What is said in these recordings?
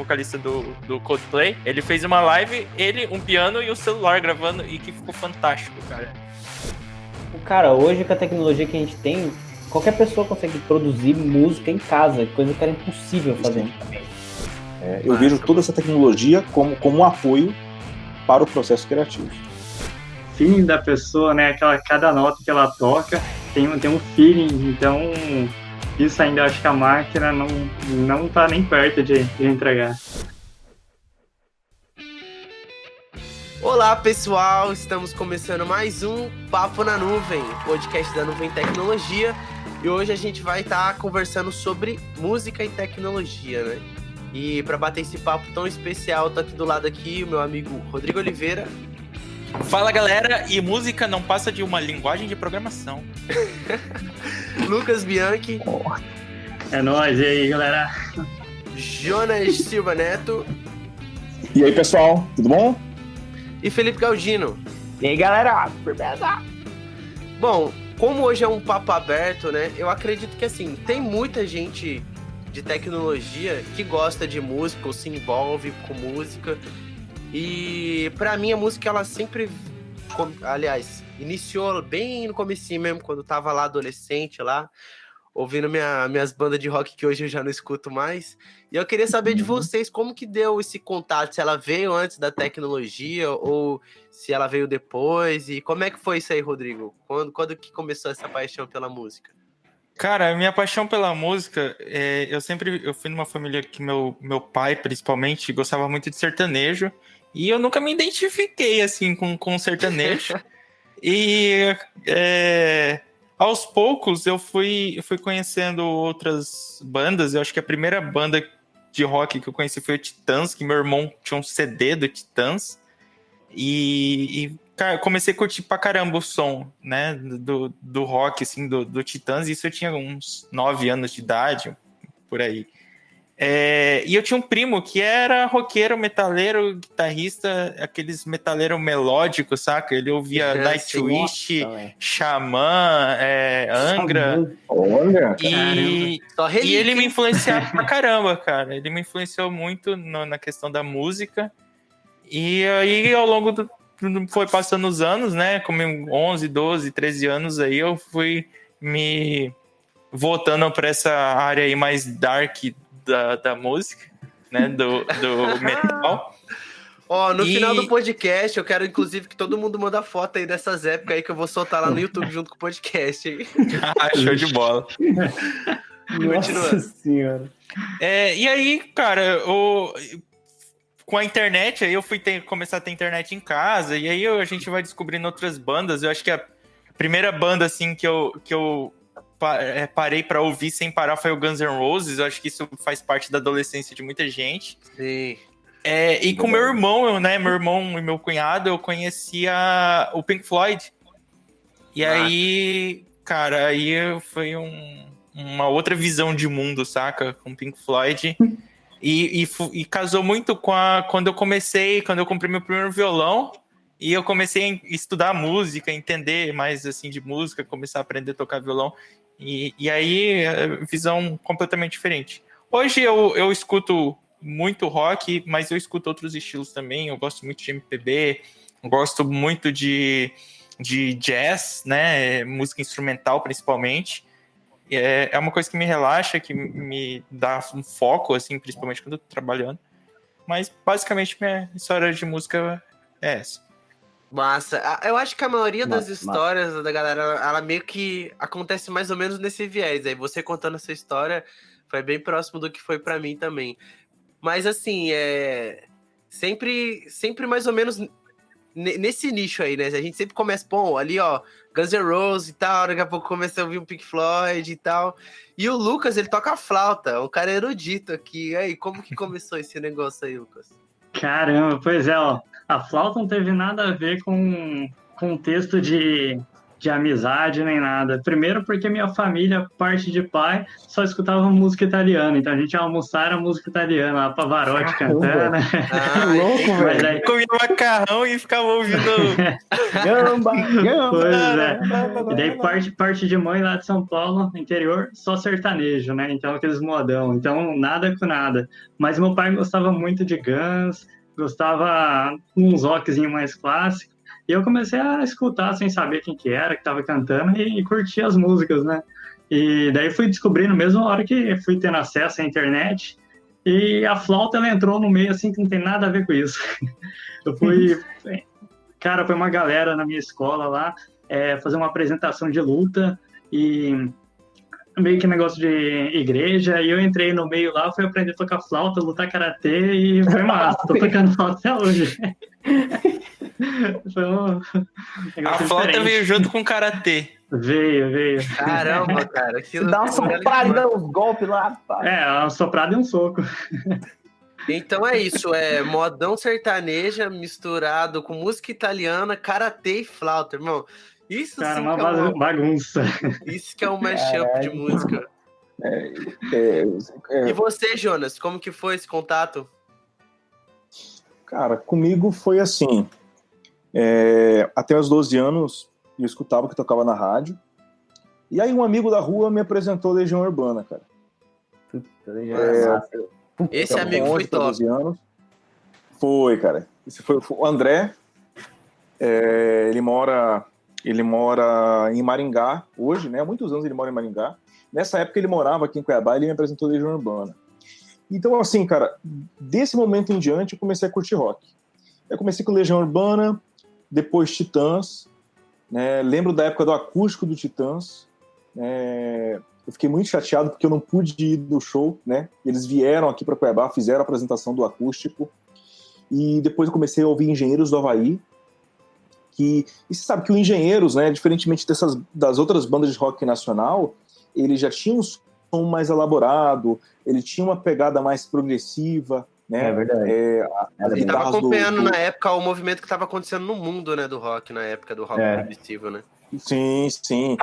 vocalista do Coldplay, ele fez uma live, ele, um piano e o celular gravando, e que ficou fantástico, cara. Cara, hoje com a tecnologia que a gente tem, qualquer pessoa consegue produzir música em casa, coisa que era impossível fazer antigamente. Eu vejo toda essa tecnologia como um apoio para o processo criativo. Feeling da pessoa, né? Cada nota que ela toca tem um feeling, então isso ainda acho que a máquina não tá nem perto de entregar. Olá pessoal, estamos começando mais um Papo na Nuvem, podcast da Nuvem Tecnologia, e hoje a gente vai estar conversando sobre música e tecnologia, né? E para bater esse papo tão especial, tô aqui do lado aqui o meu amigo Rodrigo Oliveira. Fala galera, e música não passa de uma linguagem de programação. Lucas Bianchi. É nóis, e aí galera? Jonas Silva Neto. E aí pessoal, tudo bom? E Felipe Galdino. E aí galera, firmeza! Bom, como hoje é um papo aberto, né? Eu acredito que assim, tem muita gente de tecnologia que gosta de música ou se envolve com música. E pra mim a música ela sempre, aliás, iniciou bem no comecinho mesmo, quando eu tava lá adolescente lá, ouvindo minhas bandas de rock que hoje eu já não escuto mais. E eu queria saber de vocês como que deu esse contato, se ela veio antes da tecnologia ou se ela veio depois. E como é que foi isso aí, Rodrigo? Quando que começou essa paixão pela música? Cara, minha paixão pela música, eu fui numa família que meu pai, principalmente, gostava muito de sertanejo, e eu nunca me identifiquei, assim, com sertanejo. E aos poucos eu fui conhecendo outras bandas. Eu acho que a primeira banda de rock que eu conheci foi o Titãs, que meu irmão tinha um CD do Titãs. E cara, comecei a curtir pra caramba o som, né, do rock, assim, do Titãs. Isso eu tinha uns 9 anos de idade, por aí. E eu tinha um primo que era roqueiro, metaleiro, guitarrista, aqueles metaleiro melódicos, saca? Ele ouvia Nightwish, Xamã, Angra. Olha! E ele me influenciava pra caramba, cara. Ele me influenciou muito na questão da música. E aí, ao longo foi passando os anos, né? Como 11, 12, 13 anos aí, eu fui me voltando para essa área aí mais dark da música, né? Do metal. No final do podcast, eu quero inclusive que todo mundo manda foto aí dessas épocas aí que eu vou soltar lá no YouTube junto com o podcast aí. Show de bola. Nossa senhora. E aí, cara, com a internet, aí eu fui começar a ter internet em casa, e aí a gente vai descobrindo outras bandas. Eu acho que a primeira banda, assim, que eu parei pra ouvir sem parar foi o Guns N' Roses. Eu acho que isso faz parte da adolescência de muita gente. Sim. E com meu irmão, né, meu irmão e meu cunhado, eu conhecia o Pink Floyd. E aí, cara, aí foi uma outra visão de mundo, saca? Com o Pink Floyd. E casou muito com quando eu comprei meu primeiro violão e eu comecei a estudar música, entender mais assim de música, começar a aprender a tocar violão, e aí visão completamente diferente. Hoje eu escuto muito rock, mas eu escuto outros estilos também. Eu gosto muito de MPB, gosto muito de jazz, né, música instrumental principalmente. É uma coisa que me relaxa, que me dá um foco, assim, principalmente quando eu tô trabalhando. Mas, basicamente, minha história de música é essa. Massa. Eu acho que a maioria das histórias da galera, ela meio que acontece mais ou menos nesse viés. Aí você contando essa história foi bem próximo do que foi pra mim também. Mas, assim, sempre mais ou menos nesse nicho aí, né? A gente sempre começa, ali, ó, Guns N' Roses e tal, daqui a pouco começa a ouvir um Pink Floyd e tal. E o Lucas, ele toca flauta, um cara erudito aqui. E aí, como que começou esse negócio aí, Lucas? Caramba, pois é, ó. A flauta não teve nada a ver com o texto de de amizade nem nada. Primeiro porque minha família, parte de pai, só escutava música italiana. Então a gente ia almoçar, era música italiana, a Pavarotti cantando. Que louco, Mas velho. aí, Comia macarrão e ficava ouvindo. Gamba, pois é. gamba. E daí parte de mãe lá de São Paulo, interior, só sertanejo, né? Então aqueles modão. Então nada com nada. Mas meu pai gostava muito de Guns, gostava uns rockzinho mais clássico. E eu comecei a escutar sem saber quem que era, que tava cantando, e curtir as músicas, né? E daí fui descobrindo mesmo a hora que fui tendo acesso à internet. E a flauta, ela entrou no meio, assim, que não tem nada a ver com isso. Eu fui... Cara, foi uma galera na minha escola lá fazer uma apresentação de luta e meio que negócio de igreja, e eu entrei no meio lá, fui aprender a tocar flauta, lutar karatê, e foi massa. Tô tocando flauta até hoje. Foi um negócio A flauta diferente. veio junto com o karatê. Veio. Caramba, cara. Você dá uma soprada e dá uns golpes lá. Pá. Uma soprada e um soco. Então é isso, é modão sertaneja misturado com música italiana, karatê e flauta, irmão. Isso Cara, sim uma que é bagunça. isso que é um mashup de música. E você, Jonas, como que foi esse contato? Cara, comigo foi assim. Até os 12 anos, eu escutava o que tocava na rádio. E aí um amigo da rua me apresentou Legião Urbana, cara. Esse amigo foi top. 12 anos. Foi, cara. Esse foi o André. Ele mora em Maringá hoje, né? Há muitos anos ele mora em Maringá. Nessa época ele morava aqui em Cuiabá e ele me apresentou Legião Urbana. Então, assim, cara, desse momento em diante eu comecei a curtir rock. Eu comecei com Legião Urbana, depois Titãs, né? Lembro da época do acústico do Titãs. Eu fiquei muito chateado porque eu não pude ir no show, né? Eles vieram aqui para Cuiabá, fizeram a apresentação do acústico. E depois eu comecei a ouvir Engenheiros do Havaí. E você sabe que o Engenheiros, né, diferentemente das outras bandas de rock nacional, ele já tinha um som mais elaborado, ele tinha uma pegada mais progressiva, né? É verdade. Ele estava acompanhando na época o movimento que estava acontecendo no mundo, né, do rock, na época do rock progressivo, né? Sim.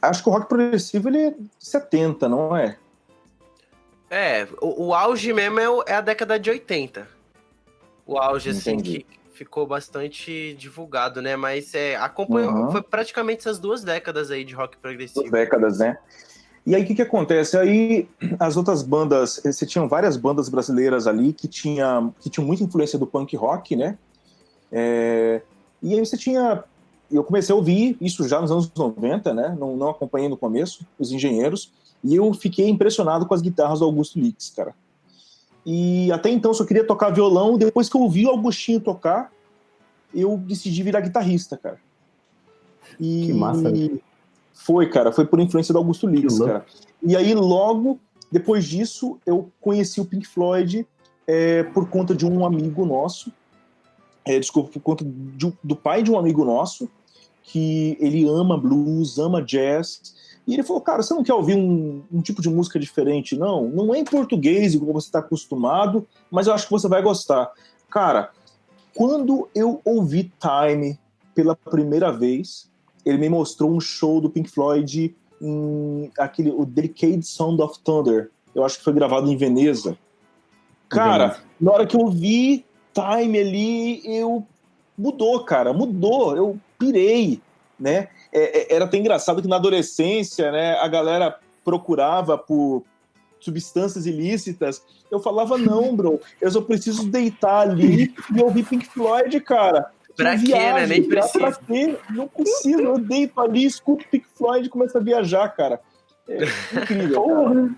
Acho que o rock progressivo ele é de 70, não é? O auge mesmo é a década de 80. O auge, assim, Entendi. que ficou bastante divulgado, né? Mas acompanhou, foi praticamente essas 2 décadas aí de rock progressivo. 2 décadas, né? E aí, o que acontece? Aí, as outras bandas, você tinha várias bandas brasileiras ali que tinham muita influência do punk rock, né? E aí você tinha... Eu comecei a ouvir isso já nos anos 90, né? Não acompanhei no começo, os Engenheiros, e eu fiquei impressionado com as guitarras do Augusto Lix, cara. E até então eu só queria tocar violão, depois que eu ouvi o Augustinho tocar, eu decidi virar guitarrista, cara. Que massa, né? Foi por influência do Augusto Lix, cara. E aí, logo depois disso, eu conheci o Pink Floyd por conta de um amigo nosso, por conta do pai de um amigo nosso, que ele ama blues, ama jazz, e ele falou, cara, você não quer ouvir um tipo de música diferente? Não é em português, igual você está acostumado, mas eu acho que você vai gostar. Cara, quando eu ouvi Time pela primeira vez, ele me mostrou um show do Pink Floyd o Delicate Sound of Thunder. Eu acho que foi gravado em Veneza. Cara, na hora que eu vi Time ali, mudou, eu pirei, né? Era até engraçado que na adolescência, né, a galera procurava por substâncias ilícitas. Eu falava, não, bro, eu só preciso deitar ali e ouvir Pink Floyd, cara. Pra quê, né? Nem precisa. Pra quê? Não preciso, eu deito ali, escuto Pink Floyd e começo a viajar, cara. Incrível, cara.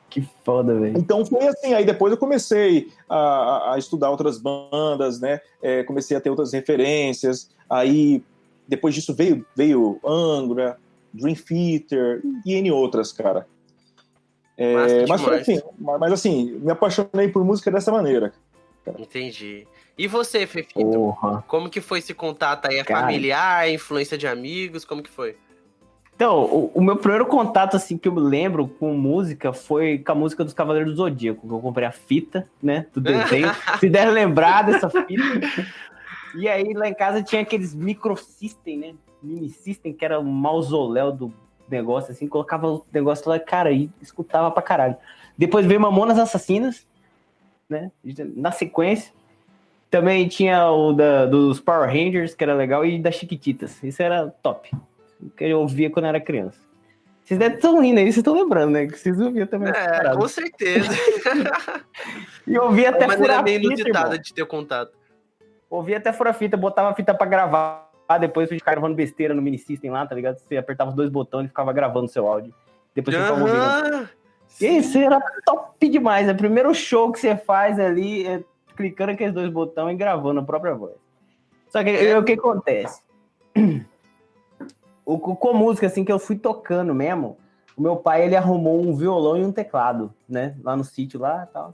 Que foda, velho. Então foi assim, aí depois eu comecei a estudar outras bandas, né? Comecei a ter outras referências, aí depois disso veio Angra, Dream Theater e N outras, cara. Mas assim, me apaixonei por música dessa maneira. Cara. Entendi. E você, Fefito? Como que foi esse contato aí? Familiar, influência de amigos? Como que foi? Então, o meu primeiro contato, assim, que eu me lembro com música foi com a música dos Cavaleiros do Zodíaco, que eu comprei a fita, né, do desenho. Se der lembrar dessa fita. E aí, lá em casa tinha aqueles microsystem, né? Mini System, que era o mausoléu do negócio, assim, colocava o negócio lá, cara, e escutava pra caralho. Depois veio Mamonas Assassinas, né? Na sequência. Também tinha o dos Power Rangers, que era legal, e das Chiquititas. Isso era top. Que eu ouvia quando era criança. Vocês devem estar rindo aí, vocês estão lembrando, né? Que vocês ouviam também. Com certeza. E eu ouvia até uma maneira meio fita, inusitada irmão. de ter contato. Ouvia até fura fita, botava a fita pra gravar. Depois você ficava gravando besteira no Mini System lá, tá ligado? Você apertava os 2 botões e ficava gravando o seu áudio. Depois você ficava ouvindo. Isso era top demais. É o primeiro show que você faz ali, clicando aqueles 2 botões e gravando a própria voz. Só que o que acontece? Com música, assim, que eu fui tocando mesmo, o meu pai, ele arrumou um violão e um teclado, né? Lá no sítio lá e tal.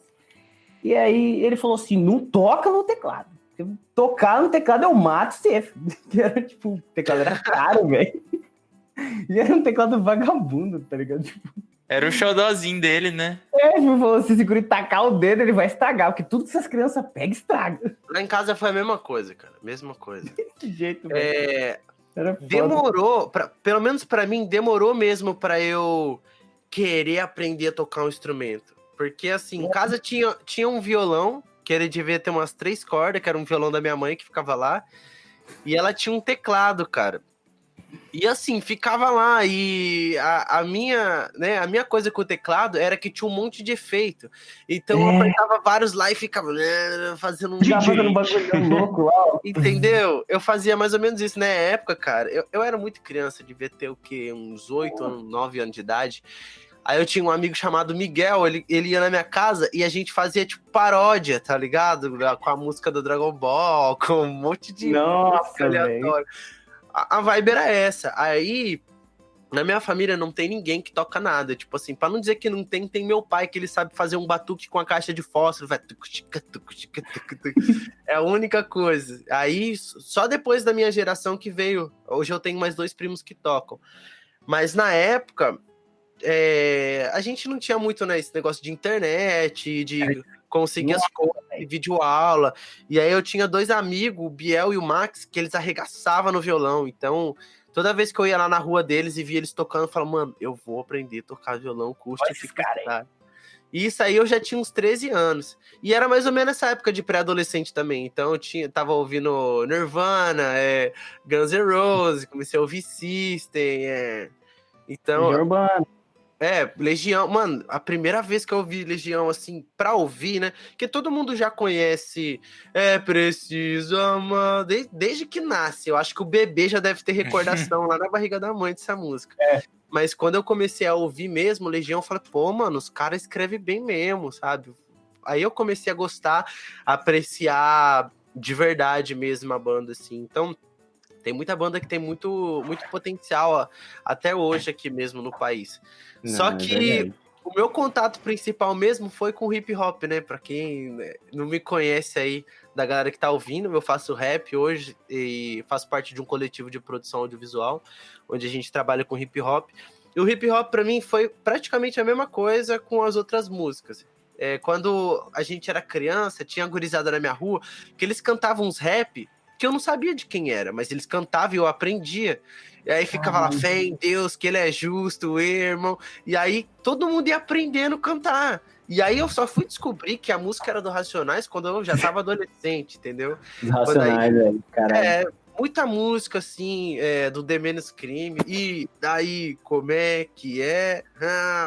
E aí ele falou assim, não toca no teclado. Se tocar no teclado eu mato você. Que era, tipo, o teclado era caro, velho. E era um teclado vagabundo, tá ligado? Tipo, Era o xodózinho dele, né? Ele falou, se segura e tacar o dedo, ele vai estragar, porque tudo que essas crianças pegam, estraga. Lá em casa foi a mesma coisa, cara. Mesma coisa. Desse jeito, velho. Era foda. Demorou, pelo menos pra mim, demorou mesmo pra eu querer aprender a tocar um instrumento. Porque, assim, em casa tinha um violão, que ele devia ter umas 3 cordas, que era um violão da minha mãe que ficava lá. E ela tinha um teclado, cara. E assim, ficava lá, e a minha coisa com o teclado era que tinha um monte de efeito. Então eu apertava vários lá e ficava fazendo um fazendo um bagulho louco lá. Entendeu? Eu fazia mais ou menos isso. Na época, cara, eu era muito criança, devia ter o quê? Uns 8 anos, 9 anos de idade. Aí eu tinha um amigo chamado Miguel, ele ia na minha casa e a gente fazia, tipo, paródia, tá ligado? Com a música do Dragon Ball, com um monte de música aleatória. A vibe era essa. Aí, na minha família não tem ninguém que toca nada. Tipo assim, pra não dizer que não tem, tem meu pai que ele sabe fazer um batuque com a caixa de fósforo. Vai... É a única coisa. Aí, só depois da minha geração que veio. Hoje eu tenho mais 2 primos que tocam. Mas na época, a gente não tinha muito, né, esse negócio de internet, de conseguir as coisas, videoaula. E aí eu tinha 2 amigos, o Biel e o Max, que eles arregaçavam no violão. Então, toda vez que eu ia lá na rua deles e via eles tocando, eu falava, mano, eu vou aprender a tocar violão, custa e fica. E isso aí eu já tinha uns 13 anos. E era mais ou menos essa época de pré-adolescente também. Então eu tava ouvindo Nirvana, Guns N' Roses, comecei a ouvir System. Então... Legião, mano, a primeira vez que eu ouvi Legião, assim, pra ouvir, né, que todo mundo já conhece, preciso amar, desde que nasce, eu acho que o bebê já deve ter recordação lá na barriga da mãe dessa música, mas quando eu comecei a ouvir mesmo Legião, eu falei, pô, mano, os caras escrevem bem mesmo, sabe, aí eu comecei a gostar, apreciar de verdade mesmo a banda, assim, então... Tem muita banda que tem muito, muito potencial até hoje aqui mesmo no país. Só que o meu contato principal mesmo foi com hip hop, né? Pra quem não me conhece aí, da galera que tá ouvindo, eu faço rap hoje e faço parte de um coletivo de produção audiovisual, onde a gente trabalha com hip hop. E o hip hop pra mim foi praticamente a mesma coisa com as outras músicas. Quando a gente era criança, tinha gurizada na minha rua, que eles cantavam uns rap que eu não sabia de quem era, mas eles cantavam e eu aprendia. E aí ficava lá, fé em Deus, que ele é justo, irmão. E aí todo mundo ia aprendendo a cantar. E aí eu só fui descobrir que a música era do Racionais quando eu já tava adolescente, entendeu? Racionais, velho, caralho. Muita música, assim, do The Menos Crime. E daí, como é que é?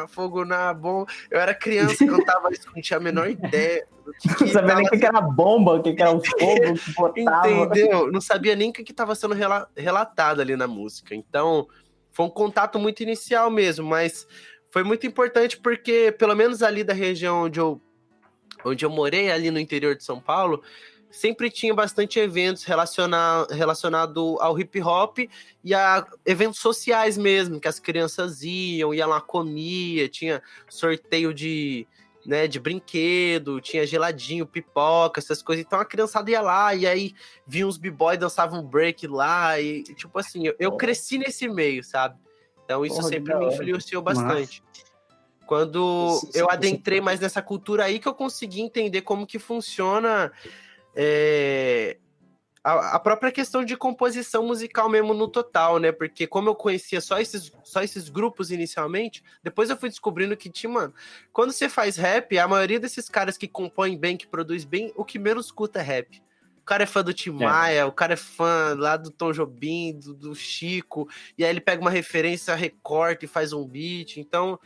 Fogo na bomba. Eu era criança, cantava isso, não tinha a menor ideia. Não sabia nem o que era bomba, o que era o fogo, que botava. Entendeu? Não sabia nem o que estava sendo relatado ali na música. Então, foi um contato muito inicial mesmo, mas foi muito importante porque, pelo menos ali da região onde eu morei, ali no interior de São Paulo, sempre tinha bastante eventos relacionados ao hip hop e a eventos sociais mesmo, que as crianças iam lá, comia, tinha sorteio de brinquedo, tinha geladinho, pipoca, essas coisas. Então a criançada ia lá e aí vinha uns b-boy, dançavam break lá e tipo assim, eu cresci nesse meio, sabe? Então isso sempre me influenciou bastante. Quando eu adentrei mais nessa cultura aí que eu consegui entender como que funciona a própria questão de composição musical mesmo no total, né? Porque como eu conhecia só esses grupos inicialmente, depois eu fui descobrindo que tinha, mano, quando você faz rap, a maioria desses caras que compõem bem, que produz bem, o que menos escuta é rap. O cara é fã do Tim Maia, o cara é fã lá do Tom Jobim, do Chico, e aí ele pega uma referência, recorta e faz um beat. Então,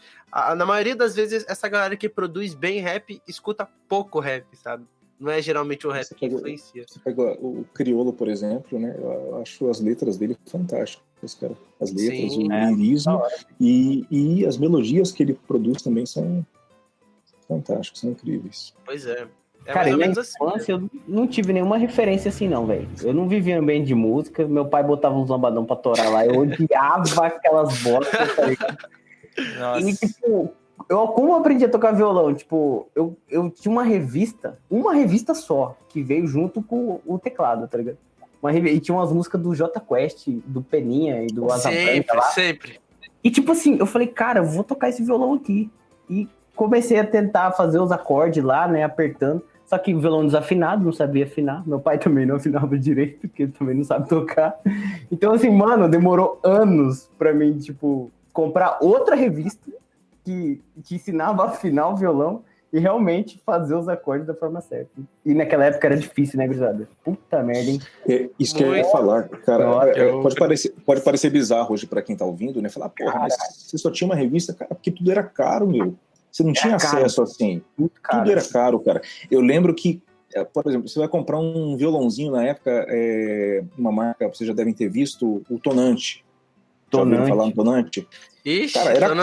na maioria das vezes, essa galera que produz bem rap, escuta pouco rap, sabe? Não é geralmente o rap que influencia. Você pega o Criolo, por exemplo, né? Eu acho as letras dele fantásticas, cara. As letras, o lirismo e as melodias que ele produz também são fantásticas, são incríveis. Pois é. Cara, na infância eu não tive nenhuma referência assim, não, velho. Eu não vivia em ambiente de música, meu pai botava uns lambadão pra torar lá, eu odiava aquelas bostas, tá ligado? Nossa. E, tipo, como eu aprendi a tocar violão? Tipo, eu tinha uma revista só, que veio junto com o teclado, tá ligado? E tinha umas músicas do Jota Quest, do Peninha e do Asa Branca lá. Sempre. E tipo assim, eu falei, cara, eu vou tocar esse violão aqui. E comecei a tentar fazer os acordes lá, né, apertando. Só que violão desafinado, não sabia afinar. Meu pai também não afinava direito, porque ele também não sabe tocar. Então, assim, mano, demorou anos pra mim, tipo, comprar outra revista que te ensinava a afinar o violão e realmente fazer os acordes da forma certa. E naquela época era difícil, né, gurizada? Puta merda, hein? Isso que eu ia falar, cara. Pode parecer bizarro hoje pra quem tá ouvindo, né? Falar, porra, mas você só tinha uma revista, cara, porque tudo era caro, meu. Você não tinha acesso assim. Tudo era caro, cara. Eu lembro que, por exemplo, você vai comprar um violãozinho na época, uma marca, vocês já devem ter visto, o Tonante. Já ouviram falar no Tonante? Ixi, cara,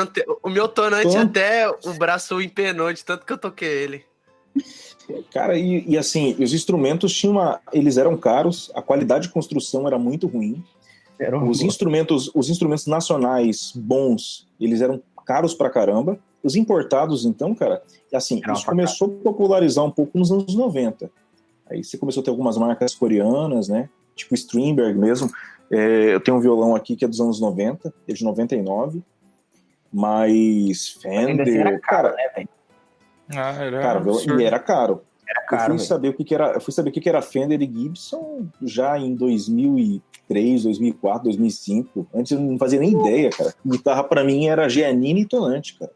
o meu Tonante até o braço empenou de tanto que eu toquei ele. Cara, e assim, os instrumentos eles eram caros, a qualidade de construção era muito ruim. Os instrumentos nacionais bons, eles eram caros pra caramba. Os importados, então, cara, assim, isso começou a popularizar um pouco nos anos 90. Aí você começou a ter algumas marcas coreanas, né? Tipo Strindberg mesmo. Eu tenho um violão aqui que é dos anos 90, é de 99. Mas Fender... Era caro, né, velho? E era caro. Era caro, eu fui saber o que era Fender e Gibson já em 2003, 2004, 2005. Antes eu não fazia nem ideia, cara. Guitarra pra mim era Giannini e Tonante, cara.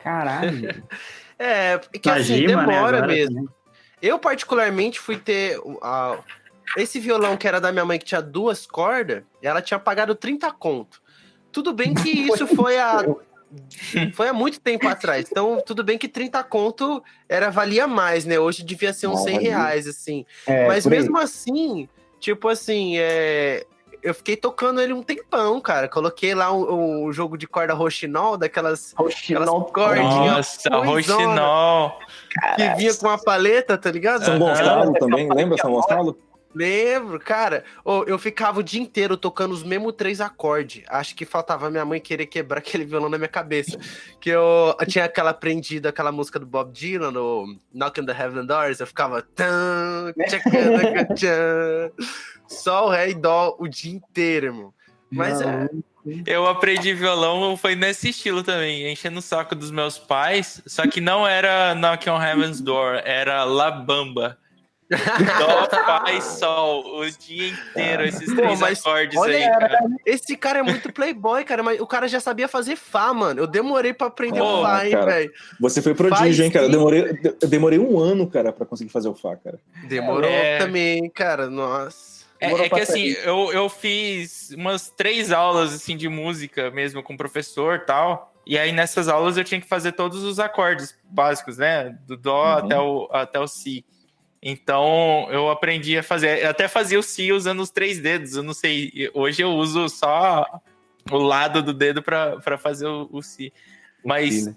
Caralho. Que assim, demora, né, mesmo. Também. Eu, particularmente, fui ter esse violão que era da minha mãe, que tinha 2 cordas, ela tinha pagado 30 conto. Tudo bem que isso foi há muito tempo atrás. Então, tudo bem que 30 conto valia mais, né? Hoje devia ser uns 100 reais, assim. Mas mesmo assim, tipo assim, eu fiquei tocando ele um tempão, cara. Coloquei lá um jogo de corda Rochinol, aquelas cordinhas. Nossa, Rochinol. Que vinha com a paleta, tá ligado? São Gonçalo também, lembra São Gonçalo? Lembro, cara. Eu ficava o dia inteiro tocando os mesmos 3 acordes. Acho que faltava minha mãe querer quebrar aquele violão na minha cabeça. Que eu tinha aprendido aquela música do Bob Dylan, no Knocking the Heaven Doors. Eu ficava... Só o ré e dó o dia inteiro, irmão. Mas eu aprendi violão, foi nesse estilo também, enchendo o saco dos meus pais, só que não era Knock on Heaven's Door, era La Bamba. Dó, Fá e Sol, o dia inteiro, esses 3 acordes aí, cara. Esse cara é muito playboy, cara, mas o cara já sabia fazer Fá, mano. Eu demorei pra aprender o Fá, hein, velho. Você foi prodígio, hein, cara? Eu demorei 1 ano, cara, pra conseguir fazer o Fá, cara. Demorou também, cara, nossa. Que assim, eu fiz umas 3 aulas assim, de música mesmo com o professor e tal. E aí nessas aulas eu tinha que fazer todos os acordes básicos, né? Do Dó até o Si. Então eu aprendi a fazer. Eu até fazia o Si usando os 3 dedos. Eu não sei. Hoje eu uso só o lado do dedo para fazer o Si. Mas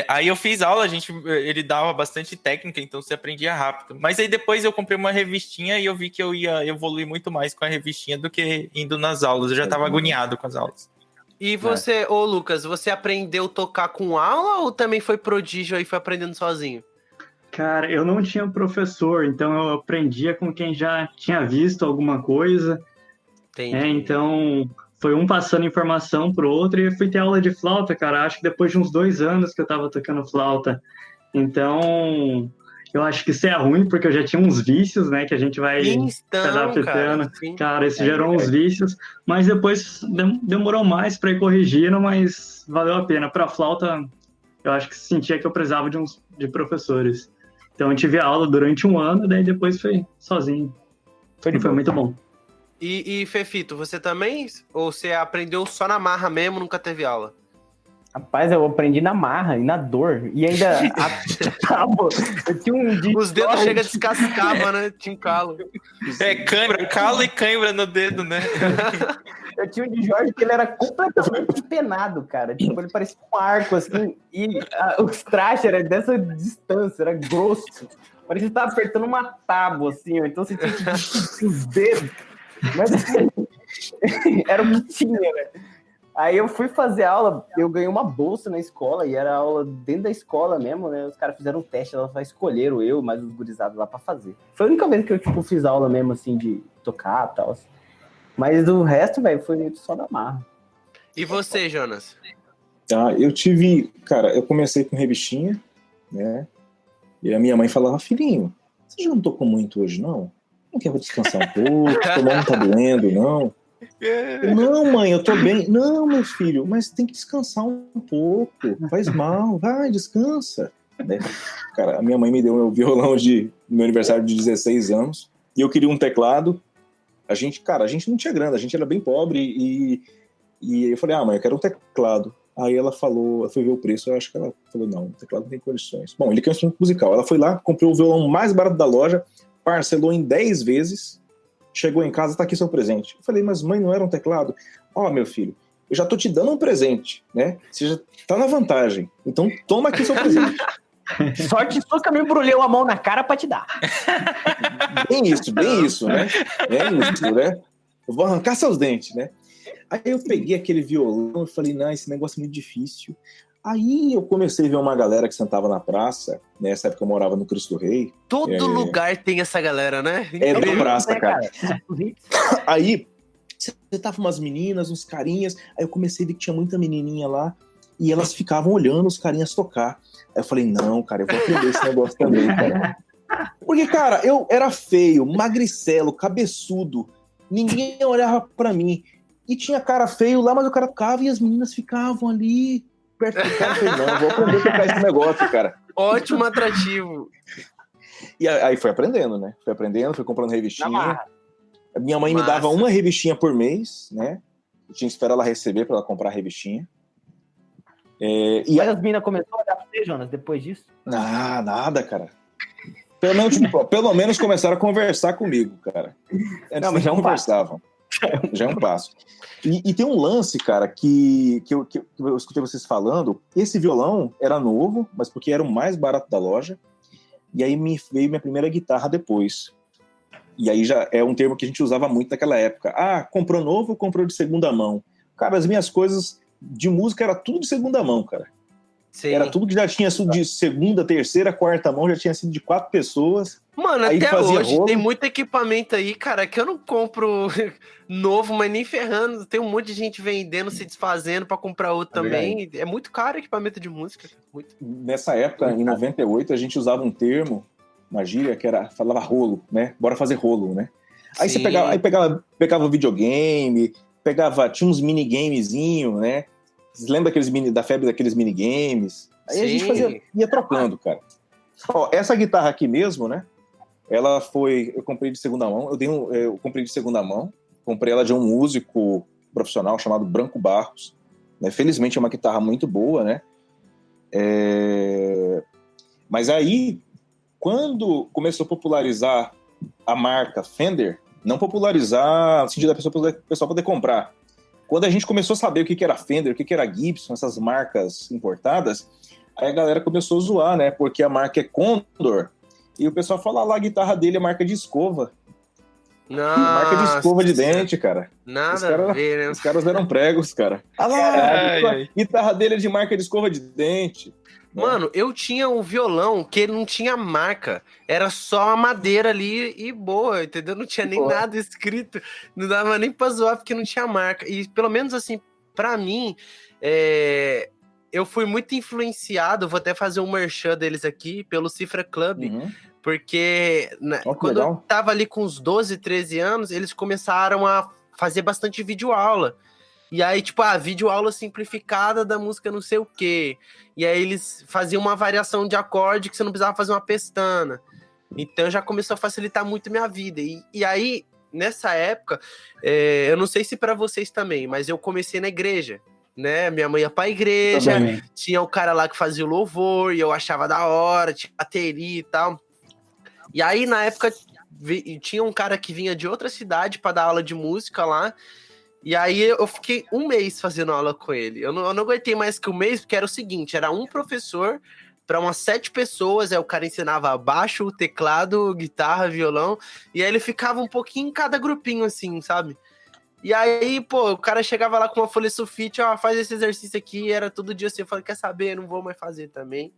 aí eu fiz aula, ele dava bastante técnica, então você aprendia rápido. Mas aí depois eu comprei uma revistinha e eu vi que eu ia evoluir muito mais com a revistinha do que indo nas aulas. Eu já estava agoniado com as aulas. E você, Lucas, você aprendeu a tocar com aula ou também foi prodígio e foi aprendendo sozinho? Cara, eu não tinha professor, então eu aprendia com quem já tinha visto alguma coisa. Entendi. Então foi um passando informação pro outro e eu fui ter aula de flauta, cara, acho que depois de uns 2 anos que eu tava tocando flauta. Então, Eu acho que isso é ruim, porque eu já tinha uns vícios, né? Que a gente vai se Então, adaptando. sim. Cara, isso gerou uns vícios. Mas depois demorou mais para ir corrigindo, mas valeu a pena. Para flauta, eu acho que sentia que eu precisava de professores. Então eu tive aula durante 1 ano, daí depois foi sozinho. Foi muito bom. E Fefito, você também? Ou você aprendeu só na marra mesmo, nunca teve aula? Rapaz, eu aprendi na marra e na dor. E ainda eu tinha um disco. Os dedos chegam a descascava, né? Tinha um calo. Cãibra, calo e cãibra no dedo, né? Eu tinha um de Jorge que ele era completamente empenado, cara. Tipo, ele parecia um arco, assim. E os trastes eram dessa distância, era grosso. Parecia que tava apertando uma tábua, assim. Ó. Então você tinha que dividir os dedos. Mas era o que tinha, né? Aí eu fui fazer aula, eu ganhei uma bolsa na escola, e era aula dentro da escola mesmo, né? Os caras fizeram um teste, elas só escolheram eu, mais os gurizados lá pra fazer. Foi a única vez que eu, tipo, fiz aula mesmo, assim, de tocar e tal. Assim. Mas o resto, velho, foi só na marra. E você, Jonas? Eu comecei com revistinha, né? E a minha mãe falava, filhinho, você já não tocou muito hoje, não? Não quer descansar um pouco? Tua mão não tá doendo, não? Não, mãe, eu tô bem. Não, meu filho, mas tem que descansar um pouco. Faz mal, vai, descansa. Né? Cara, a minha mãe me deu meu violão no meu aniversário de 16 anos e eu queria um teclado. A gente não tinha grana, a gente era bem pobre e eu falei, mãe, eu quero um teclado. Aí ela foi ver o preço, eu acho que ela falou, não, o teclado não tem condições. Bom, ele quer um instrumento musical. Ela foi lá, comprou o violão mais barato da loja, parcelou em 10 vezes, chegou em casa, tá aqui seu presente. Eu falei, mas mãe, não era um teclado? Meu filho, eu já tô te dando um presente, né? Você já tá na vantagem. Então toma aqui seu presente. Sorte sua que eu não embrulhei a mão na cara pra te dar. Bem isso, né? Bem isso, né? Eu vou arrancar seus dentes, né? Aí eu peguei aquele violão e falei, não, esse negócio é muito difícil. Aí eu comecei a ver uma galera que sentava na praça, né? Nessa época eu morava no Cristo Rei. Todo lugar tem essa galera, né? É da praça, cara. Aí você tava umas meninas, uns carinhas, aí eu comecei a ver que tinha muita menininha lá, e elas ficavam olhando os carinhas tocar. Aí eu falei, não, cara, eu vou aprender esse negócio também, cara. Porque, cara, eu era feio, magricelo, cabeçudo, ninguém olhava pra mim. E tinha cara feio lá, mas o cara tocava e as meninas ficavam ali perto do cara. Eu falei, não, eu vou aprender a tocar esse negócio, cara. Ótimo atrativo. E aí foi aprendendo, né? Fui comprando revistinha. A minha mãe me dava uma revistinha por mês, né? Eu tinha que esperar ela receber pra ela comprar a revistinha. Mas as meninas começaram a olhar pra você, Jonas, depois disso? Nada, cara. Pelo menos começaram a conversar comigo, cara. Antes não conversavam. Já é um passo. E tem um lance, cara, que eu escutei vocês falando. Esse violão era novo, mas porque era o mais barato da loja. E aí veio minha primeira guitarra depois. E aí já é um termo que a gente usava muito naquela época. Comprou novo ou comprou de segunda mão? Cara, as minhas coisas de música era tudo de segunda mão, cara. Sim. Era tudo que já tinha sido de segunda, terceira, quarta mão, já tinha sido de 4 pessoas. Mano, aí até hoje rolo. Tem muito equipamento aí, cara, que eu não compro novo, mas nem ferrando. Tem um monte de gente vendendo, se desfazendo pra comprar outro também. Verdade. É muito caro equipamento de música. Muito. Nessa época, em 98, a gente usava um termo, uma gíria, falava rolo, né? Bora fazer rolo, né? Aí Sim. Você pegava videogame, tinha uns minigamezinhos, né? Você lembra da febre daqueles minigames? Aí Sim. A gente ia trocando, cara. Essa guitarra aqui mesmo, né? Eu comprei de segunda mão. Eu comprei de segunda mão. Comprei ela de um músico profissional chamado Branco Barros. Né? Felizmente é uma guitarra muito boa, né? Mas aí, quando começou a popularizar a marca Fender, não popularizar no sentido da pessoa poder comprar. Quando a gente começou a saber o que era Fender, o que era Gibson, essas marcas importadas, aí a galera começou a zoar, né? Porque a marca é Condor, e o pessoal fala lá, a guitarra dele é marca de escova. Nossa, marca de escova de dente, cara. Nada a ver, né? Os caras eram pregos, cara. A guitarra dele é de marca de escova de dente. Mano, eu tinha um violão que ele não tinha marca. Era só a madeira ali e boa, entendeu? Não tinha nem nada escrito. Não dava nem pra zoar porque não tinha marca. E pelo menos assim, pra mim, eu fui muito influenciado, vou até fazer um merchan deles aqui, pelo Cifra Club, porque quando eu tava ali com uns 12, 13 anos, eles começaram a fazer bastante videoaula. E aí, tipo, videoaula simplificada da música não sei o quê. E aí eles faziam uma variação de acorde que você não precisava fazer uma pestana. Então já começou a facilitar muito minha vida. E aí, nessa época, eu não sei se para vocês também, mas eu comecei na igreja, né? Minha mãe ia pra igreja, tinha o cara lá que fazia o louvor, e eu achava da hora, tinha bateria e tal. E aí, na época, tinha um cara que vinha de outra cidade para dar aula de música lá. E aí eu fiquei um mês fazendo aula com ele. Eu não aguentei mais que um mês, porque era o seguinte, era um professor para umas 7 pessoas, aí o cara ensinava baixo, teclado, guitarra, violão, e aí ele ficava um pouquinho em cada grupinho, assim, sabe? E aí, pô, o cara chegava lá com uma folha sulfite, faz esse exercício aqui, era todo dia assim, eu falei, quer saber, não vou mais fazer também,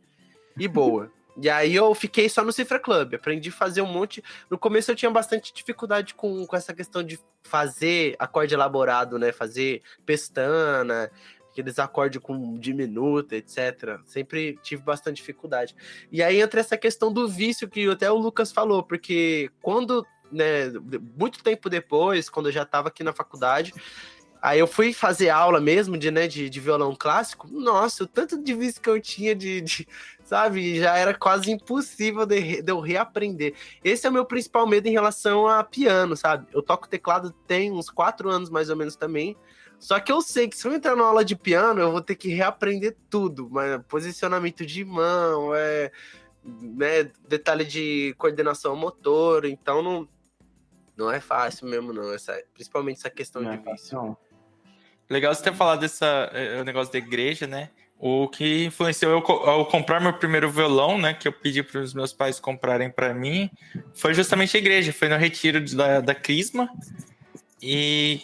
e boa. E aí eu fiquei só no Cifra Club, aprendi a fazer um monte. No começo eu tinha bastante dificuldade com essa questão de fazer acorde elaborado, né? Fazer pestana, aqueles acordes com diminuta, etc. Sempre tive bastante dificuldade. E aí entra essa questão do vício que até o Lucas falou, porque quando, né, muito tempo depois, quando eu já estava aqui na faculdade, aí eu fui fazer aula mesmo de violão clássico. Nossa, o tanto de vício que eu tinha sabe, já era quase impossível de eu reaprender. Esse é o meu principal medo em relação a piano, sabe? Eu toco teclado tem uns 4 anos mais ou menos também. Só que eu sei que se eu entrar numa aula de piano, eu vou ter que reaprender tudo. Mas posicionamento de mão, né, detalhe de coordenação motora. Então não é fácil mesmo, não. Principalmente essa questão de vício. Legal você ter falado desse negócio da igreja, né? O que influenciou eu ao comprar meu primeiro violão, né? Que eu pedi para os meus pais comprarem para mim, foi justamente a igreja. Foi no retiro da Crisma. E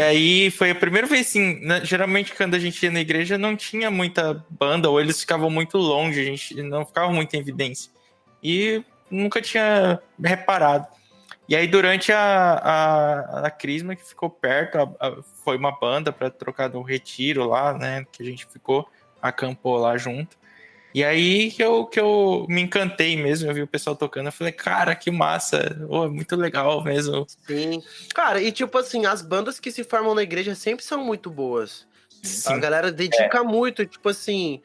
aí foi a primeira vez, assim, né, geralmente quando a gente ia na igreja não tinha muita banda, ou eles ficavam muito longe, a gente não ficava muito em evidência. E nunca tinha reparado. E aí durante a Crisma, que ficou perto, foi uma banda para trocar no retiro lá, né, que a gente acampou lá junto. E aí que eu me encantei mesmo, eu vi o pessoal tocando, eu falei, cara, que massa, é muito legal mesmo. Sim, cara, e tipo assim, as bandas que se formam na igreja sempre são muito boas. Sim. A galera dedica muito, tipo assim,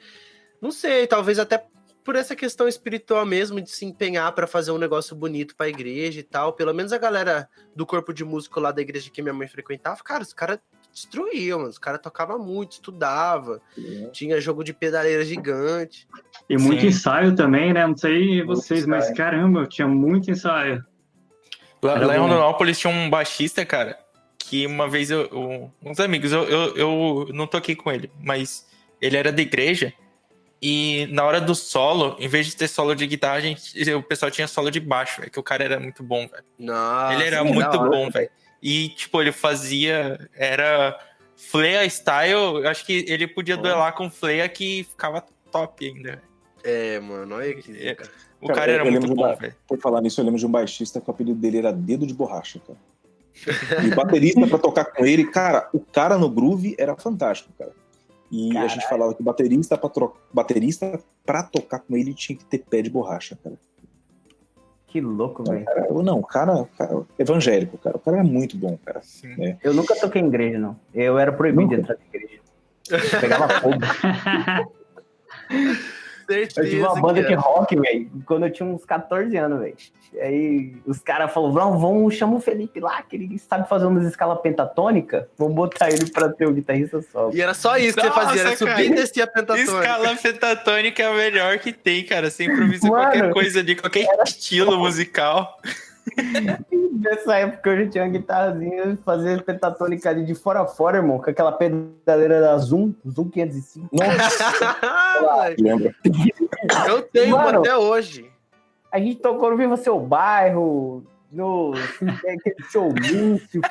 não sei, talvez até por essa questão espiritual mesmo, de se empenhar pra fazer um negócio bonito pra igreja e tal. Pelo menos a galera do corpo de músico lá da igreja que minha mãe frequentava, cara, os caras destruíam, mano. Os caras tocavam muito, estudava, tinha jogo de pedaleira gigante. E muito ensaio também, né? Não sei vocês, mas caramba, tinha muito ensaio. Lá em Rondonópolis tinha um baixista, cara, que uma vez uns amigos, eu não toquei com ele, mas ele era da igreja. E na hora do solo, em vez de ter solo de guitarra, o pessoal tinha solo de baixo, velho, que o cara era muito bom, velho. Ele era muito bom, velho. E, tipo, ele era Flea style, eu acho que ele podia duelar com Flea que ficava top ainda. Mano, olha que zica. O cara era muito bom, velho. Por falar nisso, eu lembro de um baixista que o apelido dele era Dedo de Borracha, cara. E baterista pra tocar com ele, cara, o cara no groove era fantástico, cara. E Caralho. A gente falava que baterista pra tocar com ele tinha que ter pé de borracha, cara. Que louco, velho. Não, cara, evangélico, cara. O cara era muito bom, cara. Eu nunca toquei em igreja, não. Eu era proibido de entrar na igreja. Eu pegava fogo. Certeza, eu tive uma banda de rock, velho, quando eu tinha uns 14 anos, velho. Aí os caras falaram, vamos chamar o Felipe lá, que ele sabe fazer umas escalas pentatônicas, vamos botar ele pra ter o guitarrista solo. E era só isso que você fazia, era subir e descer a pentatônica. Escala pentatônica é o melhor que tem, cara. Você improvisa qualquer coisa de qualquer estilo musical. Nessa época eu já tinha uma guitarrazinha, fazer pentatônica ali de fora a fora, irmão, com aquela pedaleira da Zoom 505. Nossa! Lembra? Eu tenho uma até hoje. A gente tocou no Viva Seu Bairro, no show Lúcio,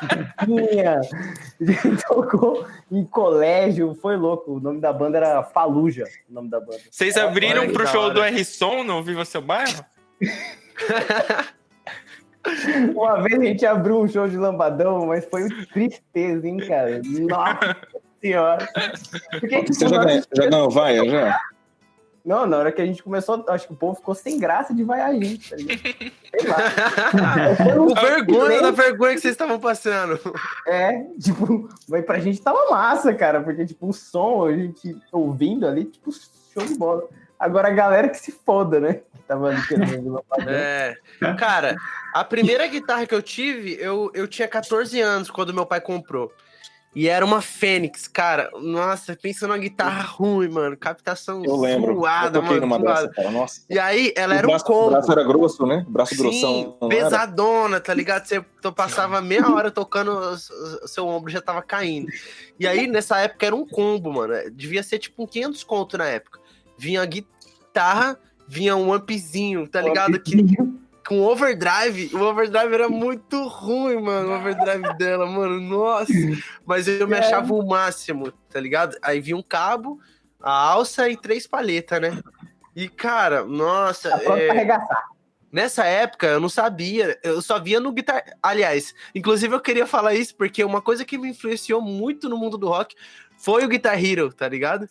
Fiquinha, a gente tocou em colégio, foi louco. O nome da banda era Faluja. O nome da banda. Vocês abriram pro show do R-Som no Viva Seu Bairro? Uma vez a gente abriu um show de Lambadão, mas foi tristeza, hein, cara? Nossa senhora. Porque, tipo, Você já ganhou vaia, já? Não, na hora que a gente começou, acho que o povo ficou sem graça de vaiar a gente, tá ligado? Sei lá. Com vergonha da vergonha que vocês estavam passando. Tipo, mas pra gente tava massa, cara, porque, tipo, o som, a gente ouvindo ali, tipo, show de bola. Agora a galera que se foda, né? Tava ali querendo Cara, a primeira guitarra que eu tive, eu tinha 14 anos quando meu pai comprou. E era uma Fênix, cara. Nossa, pensa numa guitarra ruim, mano. Captação Eu lembro. zoada, eu toquei mano. numa zoada. dessa, cara. Nossa. E aí, ela O era um braço, combo. O braço era grosso, né? Braço grossão. Sim, pesadona, tá ligado? Você passava meia hora tocando, o seu ombro já tava caindo. E aí, nessa época, era um combo, mano. Devia ser tipo um 500 conto na época. Vinha a guitarra, vinha um ampzinho, tá ligado? Com overdrive, o overdrive era muito ruim, mano, o overdrive dela, mano, nossa. Mas eu me achava o máximo, tá ligado? Aí vinha um cabo, a alça e 3 palhetas, né? E, cara, nossa... pra arregaçar. Nessa época, eu não sabia, eu só via no Guitar... Aliás, inclusive eu queria falar isso porque uma coisa que me influenciou muito no mundo do rock foi o Guitar Hero, tá ligado?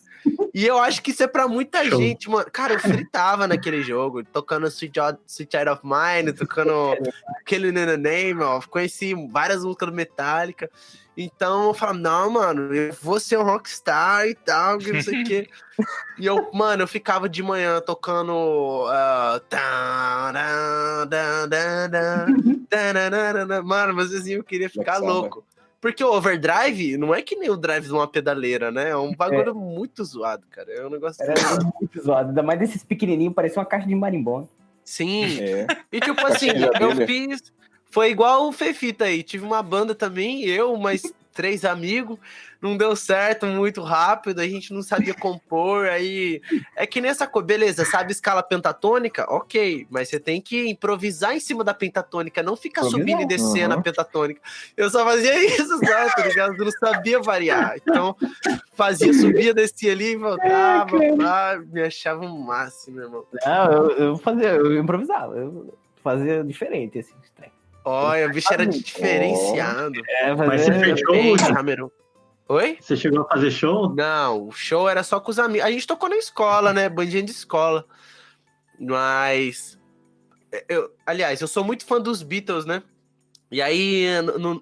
E eu acho que isso é pra muita gente, mano. Cara, eu fritava naquele jogo, tocando Sweet Child of Mine, tocando Killing in the Name of, conheci várias músicas do Metallica. Então eu falava, não, mano, eu vou ser um rockstar e tal, que não sei o quê. E eu, mano, eu ficava de manhã tocando. Mano, mas assim, eu queria ficar louco. Porque o overdrive não é que nem o drive de uma pedaleira, né? É um bagulho muito zoado, cara. É um negócio. Era muito zoado. Ainda mais desses pequenininhos, parecia uma caixa de marimbondo. Sim. E tipo assim, eu fiz. Foi igual o Fefita aí. Tive uma banda também, eu, mais 3 amigos. Não deu certo muito rápido, a gente não sabia compor. Aí é que nessa coisa, beleza, sabe escala pentatônica? Ok, mas você tem que improvisar em cima da pentatônica, não ficar subindo e descendo a pentatônica. Eu só fazia isso, só, tá ligado? Eu não sabia variar. Então, fazia, subia, descia ali, voltava, me achava um máximo, meu irmão. Não, eu improvisava, eu fazia diferente, assim. Olha, o bicho era diferenciado. Mas você fez show, Cameron? Oi? Você chegou a fazer show? Não, o show era só com os amigos. A gente tocou na escola, né? Bandinha de escola. Mas... Aliás, eu sou muito fã dos Beatles, né? E aí,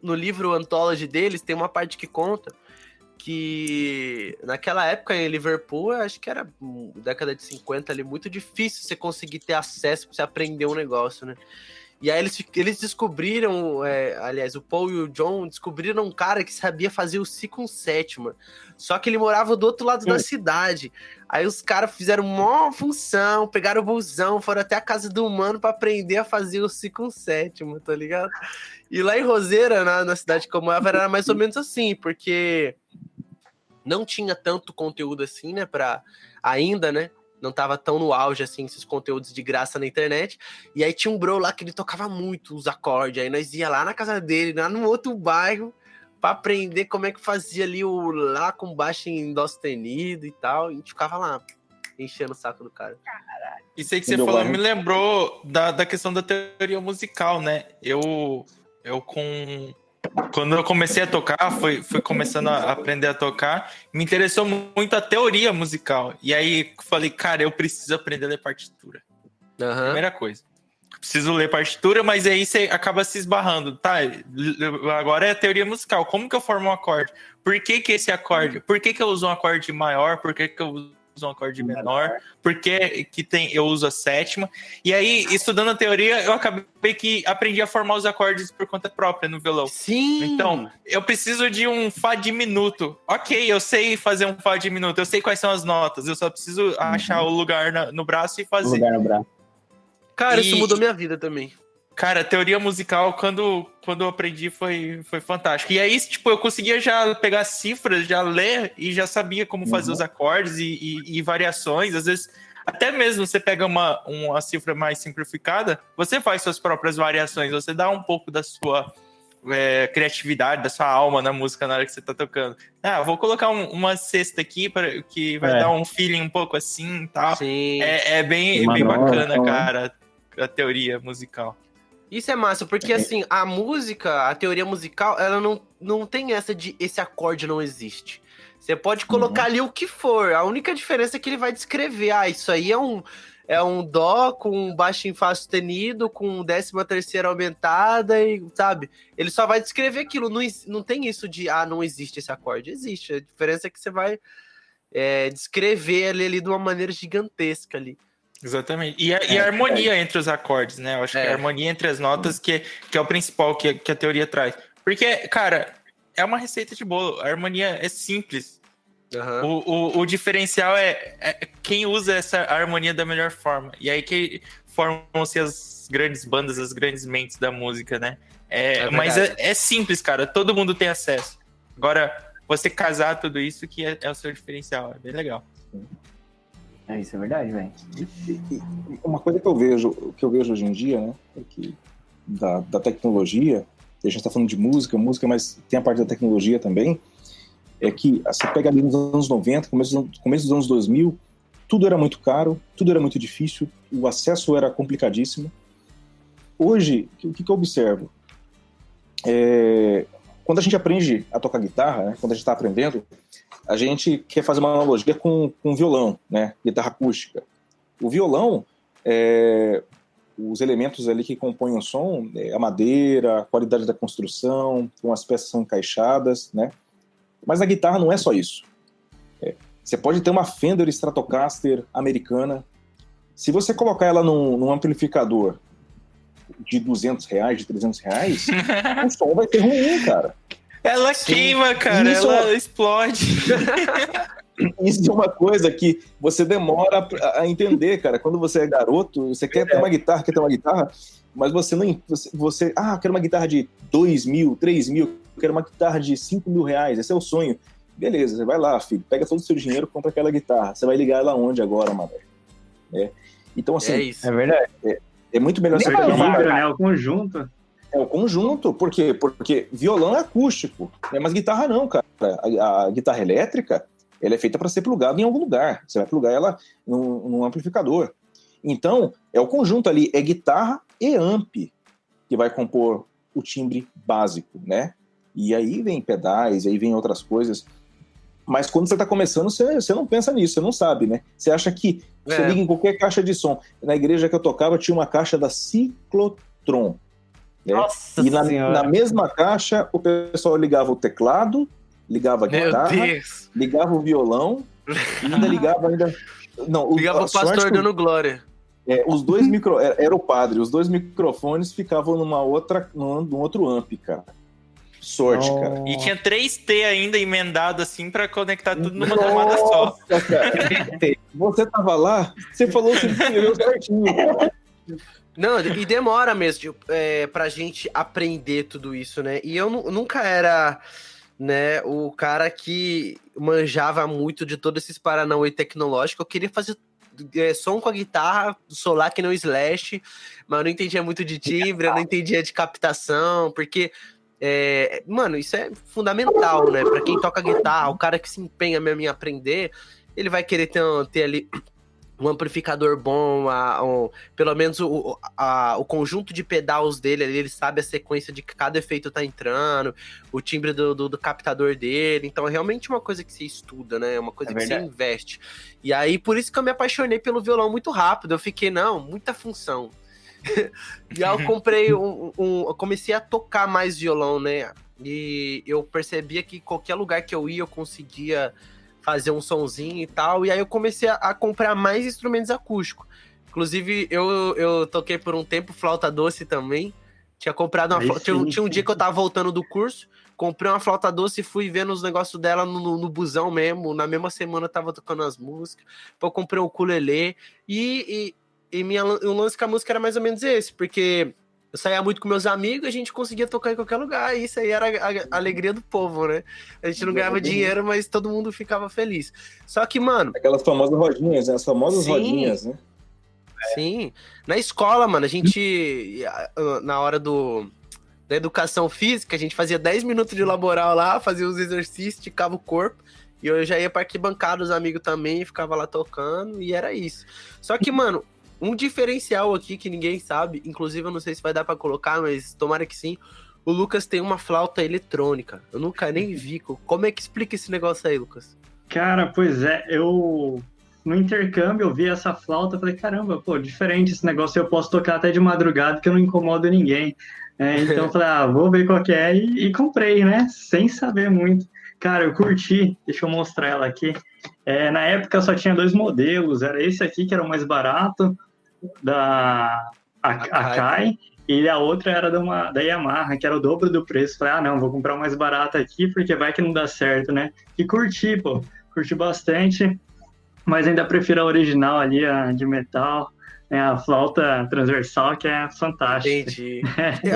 no livro Anthology deles, tem uma parte que conta que naquela época em Liverpool, acho que era década de 50 ali, muito difícil você conseguir ter acesso pra você aprender um negócio, né? E aí eles descobriram, aliás, o Paul e o John descobriram um cara que sabia fazer o Si com sétima. Só que ele morava do outro lado da cidade. Aí os caras fizeram uma função, pegaram o busão, foram até a casa do mano pra aprender a fazer o Si com sétima, tá ligado? E lá em Roseira, na cidade como era mais ou menos assim, porque não tinha tanto conteúdo assim, né, ainda, né? Não tava tão no auge, assim, esses conteúdos de graça na internet. E aí tinha um bro lá que ele tocava muito os acordes. Aí nós ia lá na casa dele, lá no outro bairro, pra aprender como é que fazia ali o Lá com baixo em Dó sustenido e tal. E a gente ficava lá, enchendo o saco do cara. Caralho. Isso aí que você falou me lembrou da questão da teoria musical, né? Quando eu comecei a tocar, fui começando a aprender a tocar, me interessou muito a teoria musical. E aí falei, cara, eu preciso aprender a ler partitura. Primeira coisa. Preciso ler partitura, mas aí você acaba se esbarrando. Tá, agora é a teoria musical. Como que eu formo um acorde? Por que esse acorde? Por que eu uso um acorde maior? Por que eu uso um acorde menor? Por que eu uso a sétima? E aí, estudando a teoria, eu acabei que aprendi a formar os acordes por conta própria no violão. Sim! Então, eu preciso de um Fá diminuto. Ok, eu sei fazer um Fá diminuto, eu sei quais são as notas, eu só preciso achar o lugar no braço e fazer. Lugar no braço. Cara, isso mudou minha vida também. Cara, a teoria musical, quando eu aprendi, foi fantástico. E aí, tipo, eu conseguia já pegar cifras, já ler e já sabia como fazer os acordes e variações. Às vezes, até mesmo você pega uma cifra mais simplificada, você faz suas próprias variações, você dá um pouco da sua criatividade, da sua alma na música na hora que você tá tocando. Vou colocar uma sexta aqui que vai dar um feeling um pouco assim e tal. Sim. É bem bacana, cara, a teoria musical. Isso é massa, porque assim, a música, a teoria musical, ela não tem essa de esse acorde não existe. Você pode colocar ali o que for, a única diferença é que ele vai descrever, isso aí é um dó com um baixo em fá sustenido, com 13ª aumentada, e sabe? Ele só vai descrever aquilo, não tem isso de, não existe esse acorde, existe. A diferença é que você vai descrever ele ali de uma maneira gigantesca ali. Exatamente. E a harmonia entre os acordes, né? Eu acho que a harmonia entre as notas que é o principal que a teoria traz. Porque, cara, é uma receita de bolo. A harmonia é simples. Uhum. O diferencial quem usa essa harmonia da melhor forma. E aí que formam-se as grandes bandas, as grandes mentes da música, né? Mas é simples, cara. Todo mundo tem acesso. Agora, você casar tudo isso que é o seu diferencial. É bem legal. Isso é verdade, velho. Uma coisa que eu vejo hoje em dia, né, é que da tecnologia, a gente está falando de música, mas tem a parte da tecnologia também, é que você pega ali nos anos 90, começo dos anos 2000, tudo era muito caro, tudo era muito difícil, o acesso era complicadíssimo. Hoje, o que eu observo? Quando a gente aprende a tocar guitarra, né, quando a gente está aprendendo, a gente quer fazer uma analogia com violão, né? Guitarra acústica. O violão, os elementos ali que compõem o som, a madeira, a qualidade da construção, como as peças são encaixadas, né? Mas a guitarra não é só isso. Você pode ter uma Fender Stratocaster americana. Se você colocar ela num amplificador de R$200, de R$300, o som vai ser ruim, cara. Ela queima, cara, ela explode. Isso é uma coisa que você demora a entender, cara. Quando você é garoto, você quer ter uma guitarra, mas você não... eu quero uma guitarra de 2 mil, 3 mil, eu quero uma guitarra de 5 mil reais, esse é o sonho. Beleza, você vai lá, filho, pega todo o seu dinheiro e compra aquela guitarra. Você vai ligar ela onde agora, mano? Então, assim... É isso. É verdade. É muito melhor você pegar uma... né? O conjunto. É o conjunto, por quê? Porque violão é acústico, né? Mas guitarra não, cara. A guitarra elétrica, ela é feita para ser plugada em algum lugar. Você vai plugar ela num amplificador. Então, é o conjunto ali, é guitarra e amp que vai compor o timbre básico, né? E aí vem pedais, aí vem outras coisas. Mas quando você está começando, você não pensa nisso, você não sabe, né? Você acha que você liga em qualquer caixa de som. Na igreja que eu tocava tinha uma caixa da Ciclotron. Nossa e na mesma caixa o pessoal ligava o teclado, ligava a guitarra, ligava o violão e ainda ligava ligava o pastor dando glória. Os dois era o padre, os dois microfones ficavam num outro amp, cara. Sorte, cara. E tinha 3T ainda emendado assim pra conectar tudo numa tomada só. Cara. Você tava lá, você falou que escreveu certinho. Não, e demora mesmo pra gente aprender tudo isso, né? E eu nunca era, né, o cara que manjava muito de todos esses paranauê tecnológicos. Eu queria fazer som com a guitarra, solar que não Slash, mas eu não entendia muito de timbre, eu não entendia de captação, porque... mano, isso é fundamental, né? Pra quem toca guitarra, o cara que se empenha mesmo em aprender, ele vai querer ter ali um amplificador bom, pelo menos o conjunto de pedais dele ali, ele sabe a sequência de que cada efeito tá entrando, o timbre do captador dele. Então é realmente uma coisa que se estuda, né? É uma coisa que você investe. E aí, por isso que eu me apaixonei pelo violão muito rápido. Eu fiquei, muita função. E aí eu comprei eu comecei a tocar mais violão, né? E eu percebia que qualquer lugar que eu ia, eu conseguia fazer um sonzinho e tal. E aí eu comecei a comprar mais instrumentos acústicos. Inclusive, eu toquei por um tempo flauta doce também. Tinha comprado uma flauta. Tinha um dia que eu tava voltando do curso, comprei uma flauta doce e fui vendo os negócios dela no busão mesmo. Na mesma semana eu tava tocando as músicas. Depois eu comprei um ukulele. E o lance com a música era mais ou menos esse, porque eu saía muito com meus amigos e a gente conseguia tocar em qualquer lugar, e isso aí era a alegria do povo, né? A gente não ganhava dinheiro, mas todo mundo ficava feliz. Só que, mano... Aquelas famosas rodinhas, né? As famosas rodinhas, né? Sim. Na escola, mano, a gente, na hora da educação física, a gente fazia 10 minutos de laboral lá, fazia os exercícios, esticava o corpo, e eu já ia pra arquibancada, os amigos também, ficava lá tocando, e era isso. Só que, mano, um diferencial aqui que ninguém sabe, inclusive eu não sei se vai dar pra colocar, mas tomara que sim, o Lucas tem uma flauta eletrônica. Eu nunca nem vi. Como é que explica esse negócio aí, Lucas? Cara, pois é, eu no intercâmbio eu vi essa flauta, falei, caramba, pô, diferente esse negócio, eu posso tocar até de madrugada que eu não incomodo ninguém. Então eu falei, vou ver qual que é, e comprei, né, sem saber muito. Cara, eu curti, deixa eu mostrar ela aqui. Na época só tinha 2 modelos, era esse aqui que era o mais barato, da Akai, e a outra era da Yamaha, que era o dobro do preço. Falei, não, vou comprar o mais barato aqui, porque vai que não dá certo, né? E curti, pô, curti bastante, mas ainda prefiro a original ali, a de metal, a flauta transversal, que é fantástica. Entendi.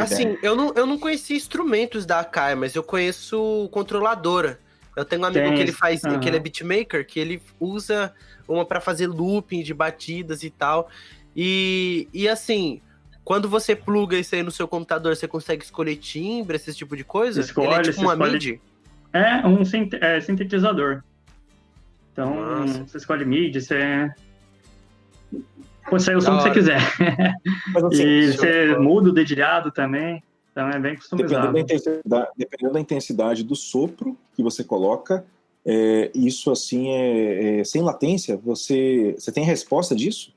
Assim, eu não conheci instrumentos da Akai, mas eu conheço controladora. Eu tenho um amigo que ele faz, que ele é beatmaker, que ele usa uma para fazer looping de batidas e tal. E assim, quando você pluga isso aí no seu computador, você consegue escolher timbre, esse tipo de coisa? Escolhe, ele é tipo uma MIDI? É um sintetizador. Então, você escolhe MIDI, você sai o som que você quiser. Mas, assim, e você muda o dedilhado também. Então é bem customizado. Dependendo da intensidade do sopro que você coloca, isso assim sem latência. Você tem resposta disso?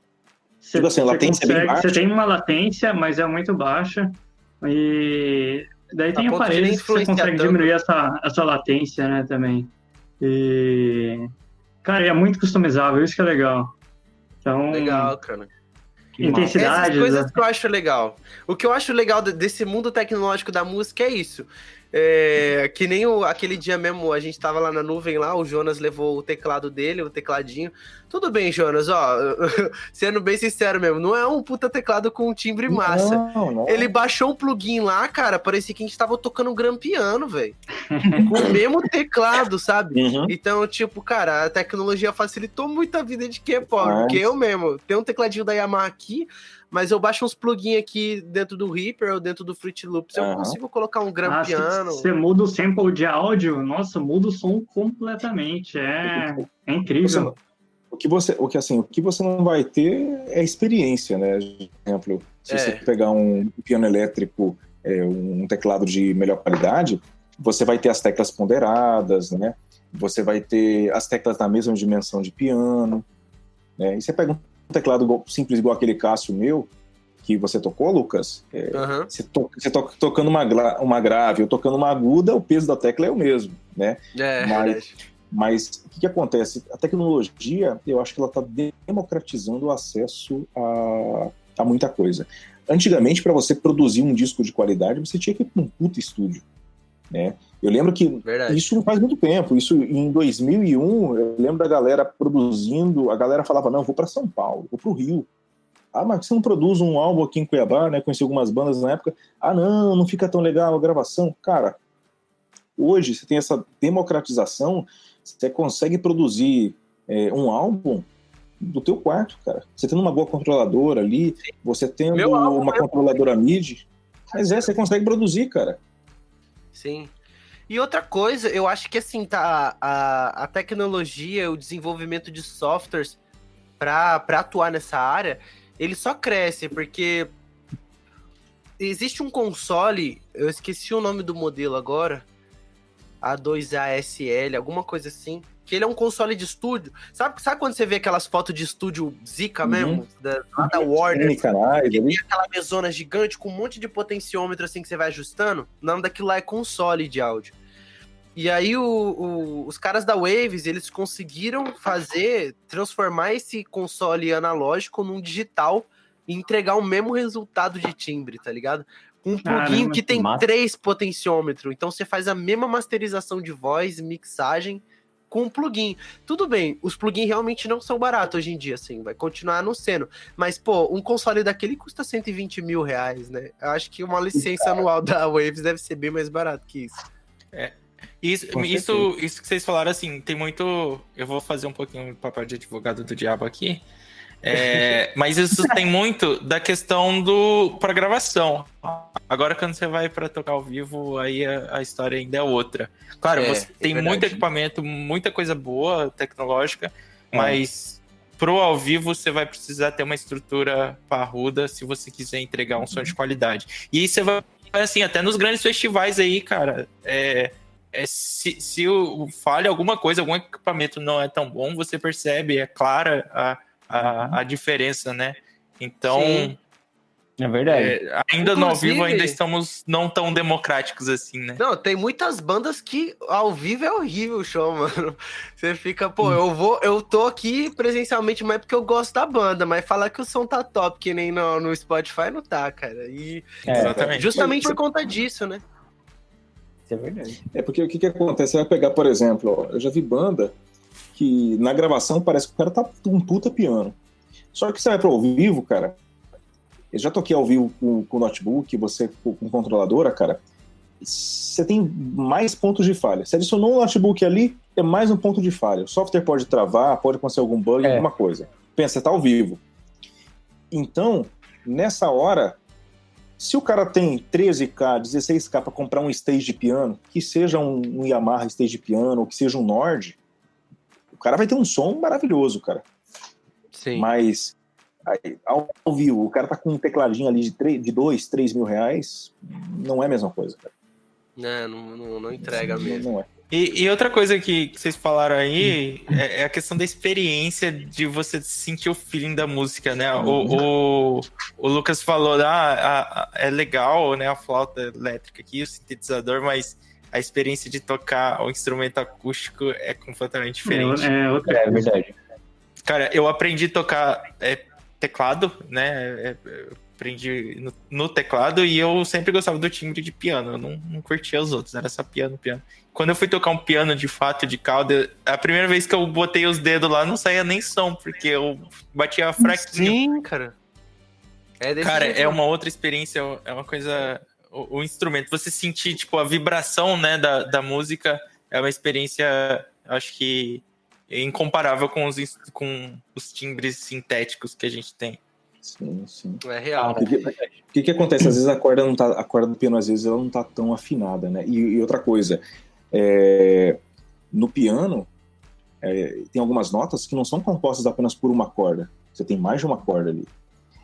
Assim, latência é bem baixa. Você tem uma latência, mas é muito baixa. E daí tem aparelhos que você consegue diminuir essa latência, né, também. E, cara, é muito customizável, isso que é legal. Então, legal, cara. Intensidade. Essas coisas que eu acho legal. O que eu acho legal desse mundo tecnológico da música é isso. Que nem aquele dia mesmo, a gente tava lá na nuvem lá, o Jonas levou o teclado dele, o tecladinho. Tudo bem, Jonas, sendo bem sincero mesmo, não é um puta teclado com um timbre massa. Não. Ele baixou um plugin lá, cara, parecia que a gente tava tocando um gran piano, velho. Com o mesmo teclado, sabe? Uhum. Então, tipo, cara, a tecnologia facilitou muito a vida de quem é pobre. Porque eu mesmo tenho um tecladinho da Yamaha aqui, mas eu baixo uns plugins aqui dentro do Reaper ou dentro do Fruit Loops. Eu consigo colocar um gran piano. Você muda o sample de áudio, nossa, muda o som completamente. É incrível. O que você não vai ter é experiência, né? Por exemplo, se você pegar um piano elétrico, um teclado de melhor qualidade, você vai ter as teclas ponderadas, né? Você vai ter as teclas na mesma dimensão de piano, né? E você pega um teclado simples igual aquele Cássio meu, que você tocou, Lucas, você tocando uma grave ou tocando uma aguda, o peso da tecla é o mesmo, né? Mas o que acontece? A tecnologia, eu acho que ela está democratizando o acesso a muita coisa. Antigamente, para você produzir um disco de qualidade, você tinha que ir para um puta estúdio, né? Eu lembro que isso não faz muito tempo, isso em 2001, eu lembro da galera produzindo, a galera falava, não, eu vou para São Paulo, vou para o Rio. Mas você não produz um álbum aqui em Cuiabá, né? Conheci algumas bandas na época. Não fica tão legal a gravação. Cara, hoje você tem essa democratização, você consegue produzir um álbum do teu quarto, cara. Você tendo uma boa controladora ali, você tendo uma controladora MIDI, mas você consegue produzir, cara. Sim. E outra coisa, eu acho que assim, a tecnologia, o desenvolvimento de softwares para atuar nessa área, ele só cresce, porque existe um console, eu esqueci o nome do modelo agora, A2ASL, alguma coisa assim, que ele é um console de estúdio. Sabe quando você vê aquelas fotos de estúdio zica mesmo? Lá da Warner, que tem aquela mesona gigante com um monte de potenciômetro assim que você vai ajustando? O nome daquilo lá é console de áudio. E aí os caras da Waves, eles conseguiram transformar esse console analógico num digital e entregar o mesmo resultado de timbre, tá ligado? Um plugin que tem 3 potenciômetros. Então você faz a mesma masterização de voz, mixagem com um plugin. Tudo bem, os plugins realmente não são baratos hoje em dia, assim, vai continuar não sendo. Mas, pô, um console daquele custa 120 mil reais, né? Eu acho que uma licença anual da Waves deve ser bem mais barato que isso. Isso que vocês falaram, assim, tem muito... Eu vou fazer um pouquinho o papel de advogado do diabo aqui. Mas isso tem muito da questão pra gravação. Agora, quando você vai para tocar ao vivo, aí a história ainda é outra. Claro, você tem muito equipamento, muita coisa boa, tecnológica, mas pro ao vivo você vai precisar ter uma estrutura parruda se você quiser entregar um som de qualidade. E aí você vai, assim, até nos grandes festivais aí, cara, se falha alguma coisa, algum equipamento não é tão bom, você percebe, é clara a diferença, né? Então... Sim. É verdade. Ainda no ao vivo, Inclusive- ainda estamos não tão democráticos assim, né? Não, tem muitas bandas que ao vivo é horrível o show, mano. Você fica, pô, eu tô aqui presencialmente, mas é porque eu gosto da banda, mas falar que o som tá top, que nem no Spotify, não tá, cara. E Exatamente. justamente por conta disso, né? Isso é verdade. Porque o que acontece? Você vai pegar, por exemplo, ó, eu já vi banda que na gravação parece que o cara tá um puta piano. Só que você vai pro ao vivo, cara. Eu já toquei ao vivo com notebook, você com controladora, cara. Você tem mais pontos de falha. Você adicionou um notebook ali, é mais um ponto de falha. O software pode travar, pode acontecer algum bug, alguma coisa. Pensa, você tá ao vivo. Então, nessa hora, se o cara tem 13K, 16K para comprar um stage de piano, que seja um Yamaha stage de piano, ou que seja um Nord, o cara vai ter um som maravilhoso, cara. Sim. Mas aí, ao vivo, o cara tá com um tecladinho ali de 2, 3 mil reais, não é a mesma coisa, cara. Não entrega mesmo. Não é. E outra coisa que vocês falaram aí é a questão da experiência de você sentir o feeling da música, né? O Lucas falou, é legal, né, a flauta elétrica aqui, o sintetizador, mas a experiência de tocar o instrumento acústico é completamente diferente. É verdade. Cara, eu aprendi a tocar teclado, né? Aprendi no teclado e eu sempre gostava do timbre de piano. Eu não curtia os outros, era só piano. Quando eu fui tocar um piano de fato, de cauda, a primeira vez que eu botei os dedos lá, não saía nem som, porque eu batia fraquinho. Sim, cara. Cara, é uma outra experiência, é uma coisa... O instrumento, você sentir, tipo, a vibração, né, da música, é uma experiência, acho que, incomparável com os timbres sintéticos que a gente tem. Sim. É real. O que acontece? Às vezes a corda do piano, às vezes, ela não tá tão afinada, né? E outra coisa, no piano, tem algumas notas que não são compostas apenas por uma corda. Você tem mais de uma corda ali.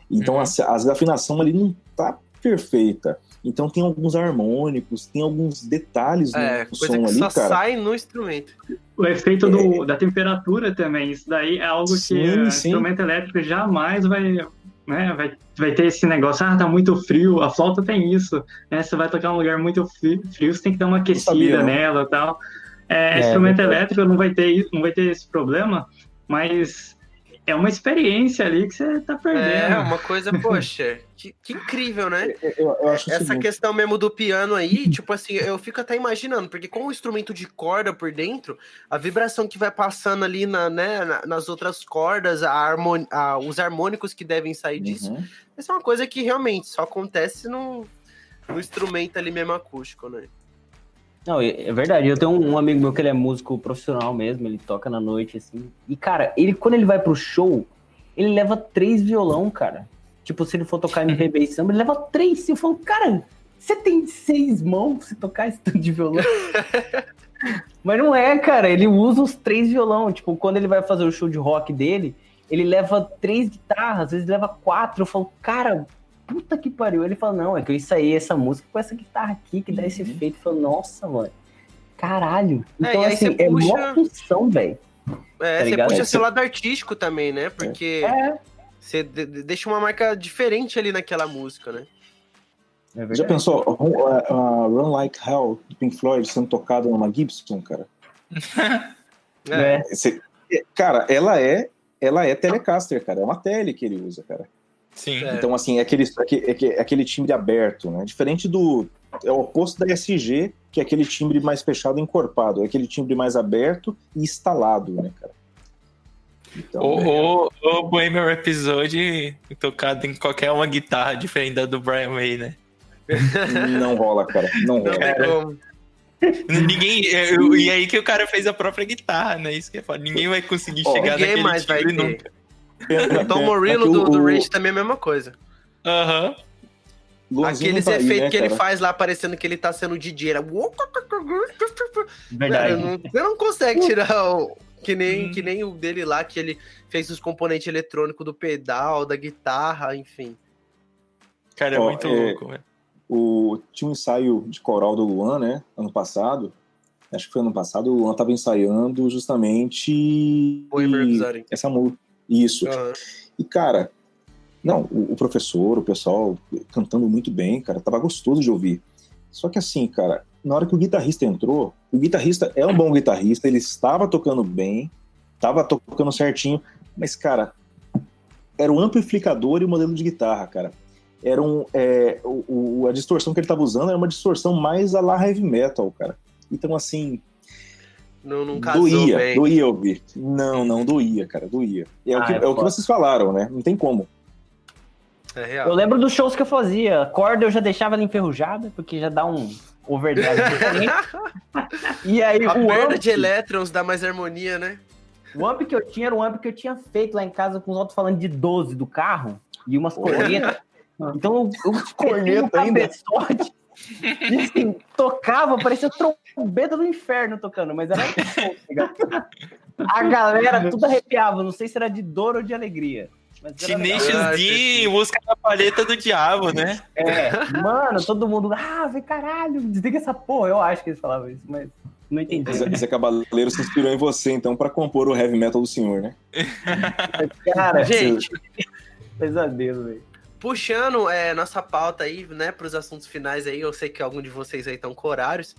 Então, a afinação ali não tá perfeita. Então tem alguns harmônicos, tem alguns detalhes no som ali, só cara. sai no instrumento. O efeito da temperatura também, isso daí é algo que o instrumento elétrico jamais vai ter esse negócio, tá muito frio, a flauta tem isso, né? Você vai tocar um lugar muito frio, você tem que dar uma aquecida nela e tal. Instrumento elétrico não vai ter esse problema, mas é uma experiência ali que você tá perdendo. É uma coisa, poxa, que incrível, né? Eu acho essa questão mesmo do piano aí, tipo assim, eu fico até imaginando, porque com o instrumento de corda por dentro, a vibração que vai passando ali nas outras cordas, os harmônicos que devem sair disso, essa é uma coisa que realmente só acontece no instrumento ali mesmo acústico, né? Não, é verdade. Eu tenho um amigo meu que ele é músico profissional mesmo, ele toca na noite, assim. E, cara, quando ele vai pro show, ele leva 3 violão, cara. Tipo, se ele for tocar MPB e samba, ele leva 3. Eu falo, cara, você tem 6 mãos pra você tocar esse tanto de violão? Mas não é, cara. Ele usa os 3 violão. Tipo, quando ele vai fazer o show de rock dele, ele leva 3 guitarras, às vezes leva 4. Eu falo, cara... Puta que pariu. Ele falou, não, é que eu ensaiei essa música com essa guitarra aqui, que dá esse efeito. Eu falei, nossa, mano, caralho. Então, assim, é uma função, velho. Você puxa esse lado artístico também, né? Porque você deixa uma marca diferente ali naquela música, né? Já pensou Run Like Hell, do Pink Floyd, sendo tocado numa Gibson, cara? Cara, ela é Telecaster, cara. É uma tele que ele usa, cara. Sim. Então, assim, é aquele timbre aberto, né? Diferente é o oposto da SG, que é aquele timbre mais fechado e encorpado. É aquele timbre mais aberto e instalado, né, cara? Então, o Bohemian Rhapsody tocado em qualquer uma guitarra diferente da do Brian May, né? Não rola, cara. Não rola. E aí que o cara fez a própria guitarra, né? Isso que é foda. Ninguém vai conseguir chegar naquele mais timbre nunca. O Tom Morello do Rage também é a mesma coisa. Aqueles efeitos que ele faz lá, parecendo que ele tá sendo DJ. Verdade. Você não consegue tirar Que nem o dele lá, que ele fez os componentes eletrônicos do pedal, da guitarra, enfim. Cara, é muito louco, velho. Tinha um ensaio de coral do Luan, né? Ano passado. Acho que foi ano passado. O Luan tava ensaiando justamente essa música. Isso. Uhum. E, cara, não, o professor, o pessoal cantando muito bem, cara, tava gostoso de ouvir. Só que assim, cara, na hora que o guitarrista entrou, o guitarrista é um bom guitarrista, ele estava tocando bem, estava tocando certinho, mas, cara, era o amplificador e o modelo de guitarra, cara. Era a distorção que ele estava usando era uma distorção mais a la heavy metal, cara. Então, assim, não casou bem. Doía ouvir. Não doía, cara, doía. É o que vocês falaram, né? Não tem como. É real. Eu lembro dos shows que eu fazia. A corda eu já deixava ela enferrujada, porque já dá um overdrive diferente. E aí a o perda amp, de elétrons dá mais harmonia, né? o amp que eu tinha era um amp que eu tinha feito lá em casa com os alto-falantes de 12 do carro e umas cornetas. Então eu corneta ainda. Cabeçote, e assim, tocava, parecia trombeta do inferno tocando, mas era a galera tudo arrepiava, não sei se era de dor ou de alegria. Tenacious D, música da paleta do diabo, né? Mano, todo mundo, vem caralho, desliga essa porra. Eu acho que eles falavam isso, mas não entendi. Zé Cabaleiro se inspirou em você, então, pra compor o heavy metal do senhor, né? Cara, gente, pesadelo, velho. Puxando nossa pauta aí, né, para os assuntos finais aí, eu sei que algum de vocês aí estão com horários,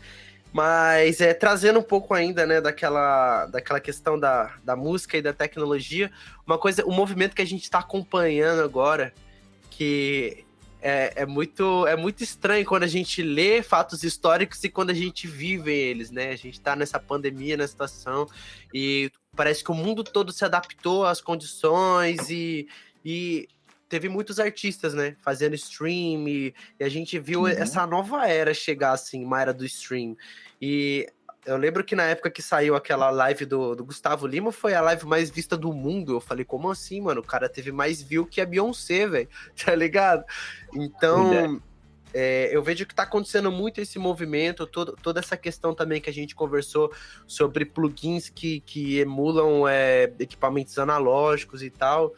mas trazendo um pouco ainda, né, daquela questão da música e da tecnologia, uma coisa, um movimento que a gente está acompanhando agora, que é muito estranho quando a gente lê fatos históricos e quando a gente vive eles, né, a gente está nessa pandemia, nessa situação, e parece que o mundo todo se adaptou às condições e teve muitos artistas, né, fazendo stream, e a gente viu essa nova era chegar, assim, uma era do stream. E eu lembro que na época que saiu aquela live do Gustavo Lima, foi a live mais vista do mundo. Eu falei, como assim, mano? O cara teve mais view que a Beyoncé, velho, tá ligado? Então, eu vejo que tá acontecendo muito esse movimento, toda essa questão também que a gente conversou sobre plugins que emulam equipamentos analógicos e tal.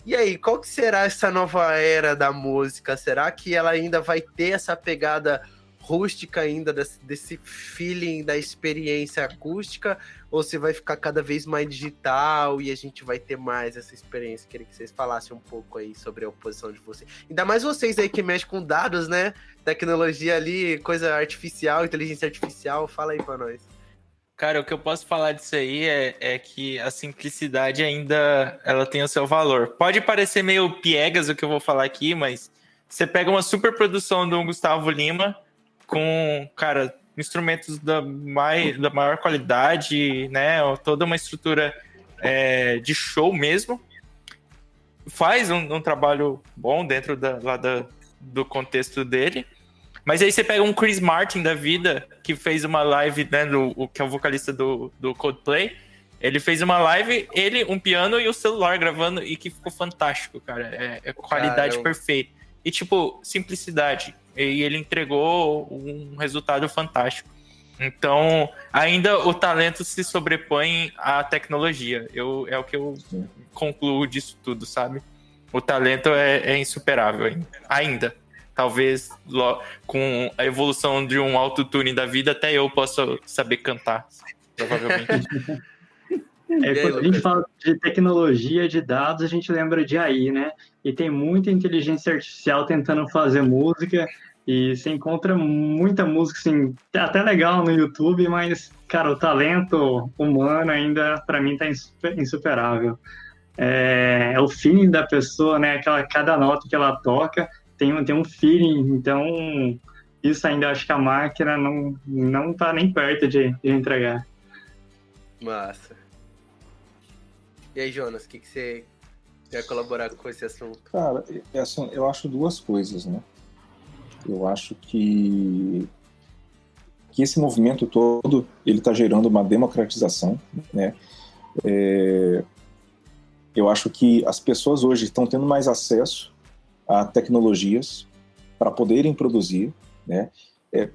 E aí, qual que será essa nova era da música? Será que ela ainda vai ter essa pegada rústica ainda, desse feeling da experiência acústica? Ou se vai ficar cada vez mais digital e a gente vai ter mais essa experiência? Queria que vocês falassem um pouco aí sobre a oposição de vocês. Ainda mais vocês aí que mexem com dados, né? Tecnologia ali, coisa artificial, inteligência artificial. Fala aí pra nós. Cara, o que eu posso falar disso aí é que a simplicidade ainda ela tem o seu valor. Pode parecer meio piegas o que eu vou falar aqui, mas você pega uma super produção do Gustavo Lima com, cara, instrumentos da maior qualidade, né? Toda uma estrutura de show mesmo. Faz um trabalho bom dentro do contexto dele. Mas aí você pega um Chris Martin da vida, que fez uma live, né, que é o vocalista do Coldplay. Ele fez uma live, um piano e o celular gravando, e que ficou fantástico, cara. É qualidade perfeita. E, tipo, simplicidade. E ele entregou um resultado fantástico. Então, ainda o talento se sobrepõe à tecnologia. É o que eu concluo disso tudo, sabe? O talento é insuperável ainda. Talvez com a evolução de um autotune da vida, até eu possa saber cantar, provavelmente. Quando a gente fala de tecnologia, de dados, a gente lembra de AI, né? E tem muita inteligência artificial tentando fazer música, e você encontra muita música, assim, até legal no YouTube, mas, cara, o talento humano ainda, para mim, tá insuperável. É o feeling da pessoa, né? Cada nota que ela toca tem um feeling, então isso ainda acho que a máquina não tá nem perto de entregar. Massa. E aí, Jonas, o que você quer colaborar com esse assunto? Cara, assim, eu acho duas coisas, né? Eu acho que esse movimento todo, ele tá gerando uma democratização, né? Eu acho que as pessoas hoje estão tendo mais acesso a tecnologias para poderem produzir, né?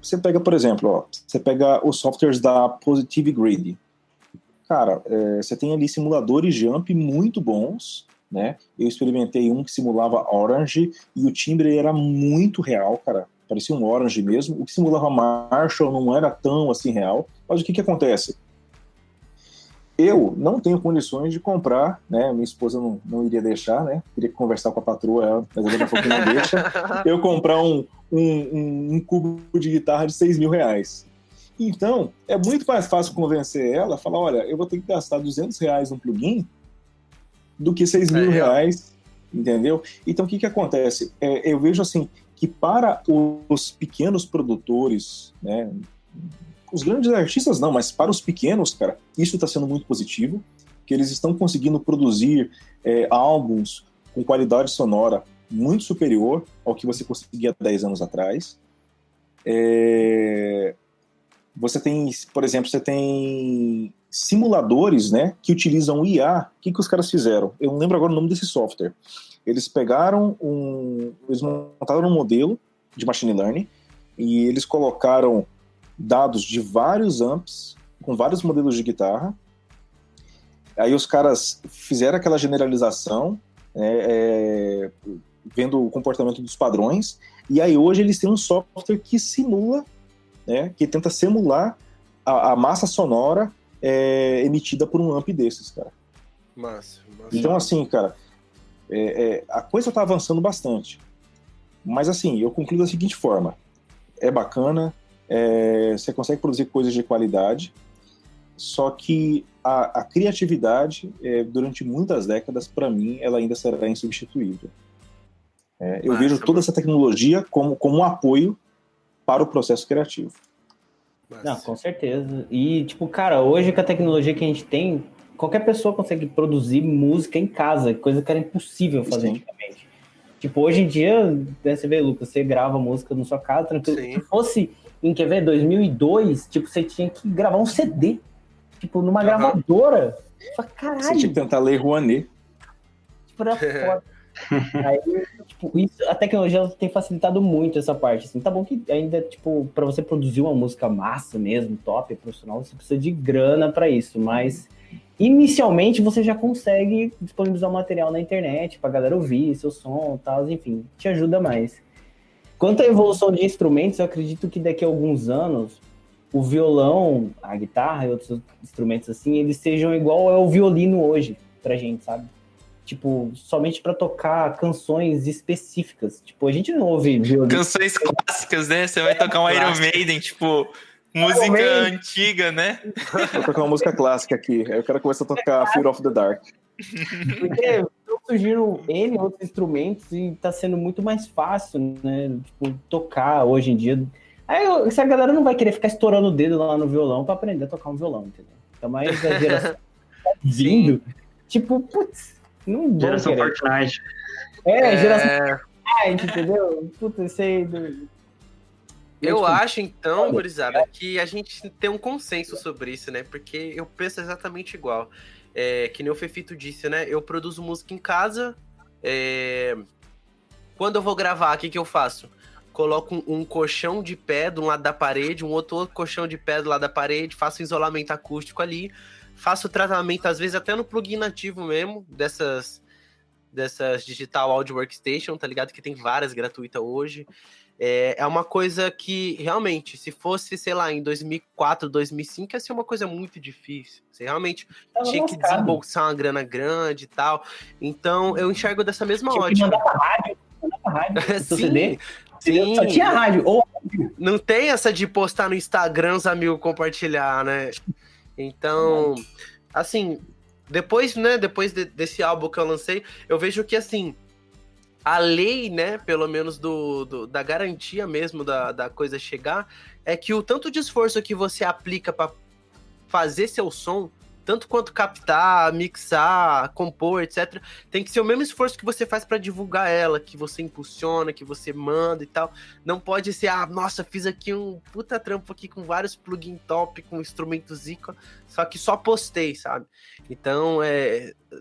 Você pega, por exemplo, você pega os softwares da Positive Grid. cara, você tem ali simuladores de amp muito bons, né? Eu experimentei um que simulava Orange e o timbre era muito real, cara. Parecia um Orange mesmo. O que simulava Marshall não era tão assim real. Mas o que acontece? Eu não tenho condições de comprar, né? Minha esposa não iria deixar, né? Teria que conversar com a patroa, mas daqui a pouco não deixa. Eu comprar um cubo de guitarra de R$6.000. Então, é muito mais fácil convencer ela, falar, olha, eu vou ter que gastar R$200 num plugin do que R$6.000, entendeu? Então, o que acontece? Eu vejo, assim, que para os pequenos produtores, né, os grandes artistas não, mas para os pequenos, cara, isso está sendo muito positivo, que eles estão conseguindo produzir álbuns com qualidade sonora muito superior ao que você conseguia 10 anos atrás. Você tem, por exemplo, simuladores, né, que utilizam IA. O que os caras fizeram? Eu não lembro agora o nome desse software. Eles pegaram eles montaram um modelo de machine learning e eles colocaram dados de vários amps com vários modelos de guitarra. Aí os caras fizeram aquela generalização, vendo o comportamento dos padrões, e aí hoje eles têm um software que simula, né, que tenta simular a massa sonora emitida por um amp desses, cara. Massa. Então, assim, cara, a coisa tá avançando bastante. Mas, assim, eu concluo da seguinte forma. É bacana, você consegue produzir coisas de qualidade, só que a criatividade, durante muitas décadas, para mim, ela ainda será insubstituível. Eu vejo toda essa tecnologia como um apoio para o processo criativo. Não, com certeza. E, tipo, cara, hoje com a tecnologia que a gente tem, qualquer pessoa consegue produzir música em casa, coisa que era impossível fazer antigamente. Tipo, hoje em dia, né, você vê, Lucas, você grava música na sua casa, tranquilo. Sim. Se fosse em, 2002, tipo, você tinha que gravar um CD, tipo, numa gravadora. Fala, caralho. Você tinha que tentar ler Rouanet. Tipo, era foda. Aí, tipo, a tecnologia tem facilitado muito essa parte, assim. Tá bom que ainda, tipo, pra você produzir uma música massa mesmo, top, profissional, você precisa de grana pra isso, mas inicialmente você já consegue disponibilizar o material na internet pra galera ouvir seu som e tal, enfim, te ajuda mais. Quanto à evolução de instrumentos, eu acredito que daqui a alguns anos o violão, a guitarra e outros instrumentos assim, eles sejam igual ao violino hoje pra gente, sabe? Tipo, somente pra tocar canções específicas. Tipo, a gente não ouve violino. Canções clássicas, né? Você vai tocar um Iron Maiden, tipo, música antiga, né? Vou tocar uma música clássica aqui. Aí o cara começa a tocar Fear of the Dark. Porque surgiram N outros instrumentos e tá sendo muito mais fácil, né? Tipo, tocar hoje em dia. Aí essa galera não vai querer ficar estourando o dedo lá no violão pra aprender a tocar um violão, entendeu? Então, mais a geração tá vindo. Tipo, putz, não vou Geração querer. Fortnite. Geração Fortnite, entendeu? Putz, sei. Eu acho, então, gurizada, que a gente tem um consenso sobre isso, né? Porque eu penso exatamente igual. Que nem o Fefito disse, né? Eu produzo música em casa. Quando eu vou gravar, o que eu faço? Coloco um colchão de pé de um lado da parede, um outro colchão de pé do lado da parede, faço isolamento acústico ali, faço tratamento, às vezes até no plugin nativo mesmo, dessas Digital Audio Workstation, tá ligado? Que tem várias gratuitas hoje. É uma coisa que, realmente, se fosse, sei lá, em 2004, 2005, ia ser uma coisa muito difícil. Você realmente tinha que desembolsar uma grana grande e tal. Então, eu enxergo dessa mesma ótica. Mandar pra rádio, Sim, CD. sim. Só tinha rádio. Não tem essa de postar no Instagram, os amigos compartilhar, né? Então, assim, depois desse álbum que eu lancei, eu vejo que, assim, a lei, né, pelo menos da garantia mesmo da coisa chegar, é que o tanto de esforço que você aplica para fazer seu som, tanto quanto captar, mixar, compor, etc., tem que ser o mesmo esforço que você faz para divulgar ela, que você impulsiona, que você manda e tal. Não pode ser, nossa, fiz aqui um puta trampo aqui com vários plugin top, com instrumento zica, só que só postei, sabe? Então,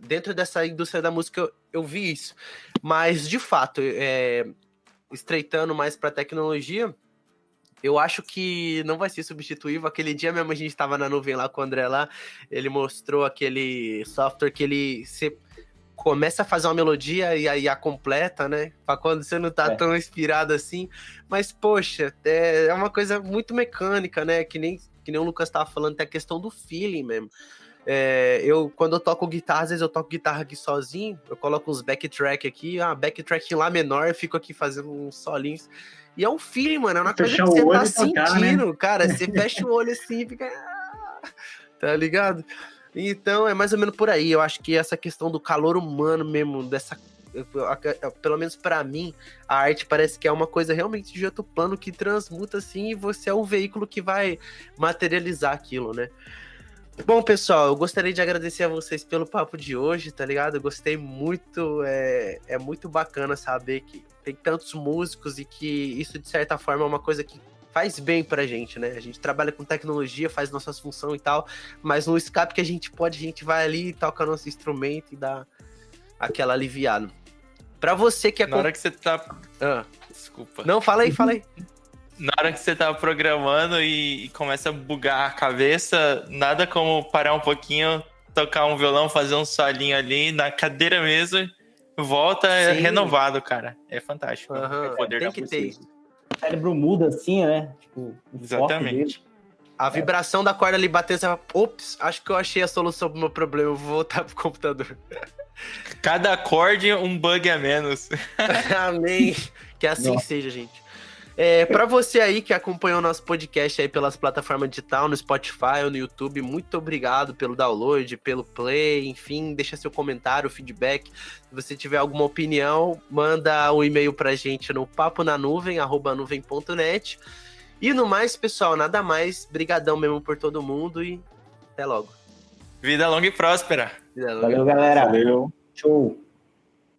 dentro dessa indústria da música, eu vi isso. Mas, de fato, estreitando mais para tecnologia, eu acho que não vai ser substituível. Aquele dia mesmo a gente tava na nuvem lá com o André lá, ele mostrou aquele software que você começa a fazer uma melodia e aí a completa, né? Pra quando você não tá tão inspirado assim. Mas, poxa, é uma coisa muito mecânica, né? Que nem o Lucas tava falando, tem a questão do feeling mesmo. Quando eu toco guitarra, às vezes eu toco guitarra aqui sozinho, eu coloco uns backtrack aqui, backtrack em Lá menor, eu fico aqui fazendo uns solinhos. E é um feeling, mano, é uma coisa que você tá sentindo, né? Cara, você fecha o olho assim e fica... Tá ligado? Então, é mais ou menos por aí. Eu acho que essa questão do calor humano mesmo, pelo menos pra mim, a arte parece que é uma coisa realmente de outro plano que transmuta assim, e você é o veículo que vai materializar aquilo, né? Bom, pessoal, eu gostaria de agradecer a vocês pelo papo de hoje, tá ligado? Eu gostei muito, é muito bacana saber que tem tantos músicos e que isso, de certa forma, é uma coisa que faz bem pra gente, né? A gente trabalha com tecnologia, faz nossas funções e tal, mas no escape que a gente pode, a gente vai ali, toca nosso instrumento e dá aquela aliviada. Pra você que é... Na hora que você tá... Desculpa. Não, fala aí. Na hora que você tá programando e começa a bugar a cabeça, nada como parar um pouquinho, tocar um violão, fazer um solinho ali na cadeira mesmo, volta renovado, cara. É fantástico. O poder tem que ter isso. O cérebro muda assim, né? Tipo, exatamente. A vibração da corda ali batendo, você fala, ops, acho que eu achei a solução pro meu problema, eu vou voltar pro computador. Cada acorde, um bug a menos. Amém. Que assim seja, gente. Pra você aí que acompanhou o nosso podcast aí pelas plataformas digital, no Spotify ou no YouTube, muito obrigado pelo download, pelo play, enfim, deixa seu comentário, feedback. Se você tiver alguma opinião, manda um e-mail pra gente no paponanuvem@nuvem.net. E no mais, pessoal, nada mais, brigadão mesmo por todo mundo e até logo. Vida longa e próspera. Valeu, galera. Valeu. Show.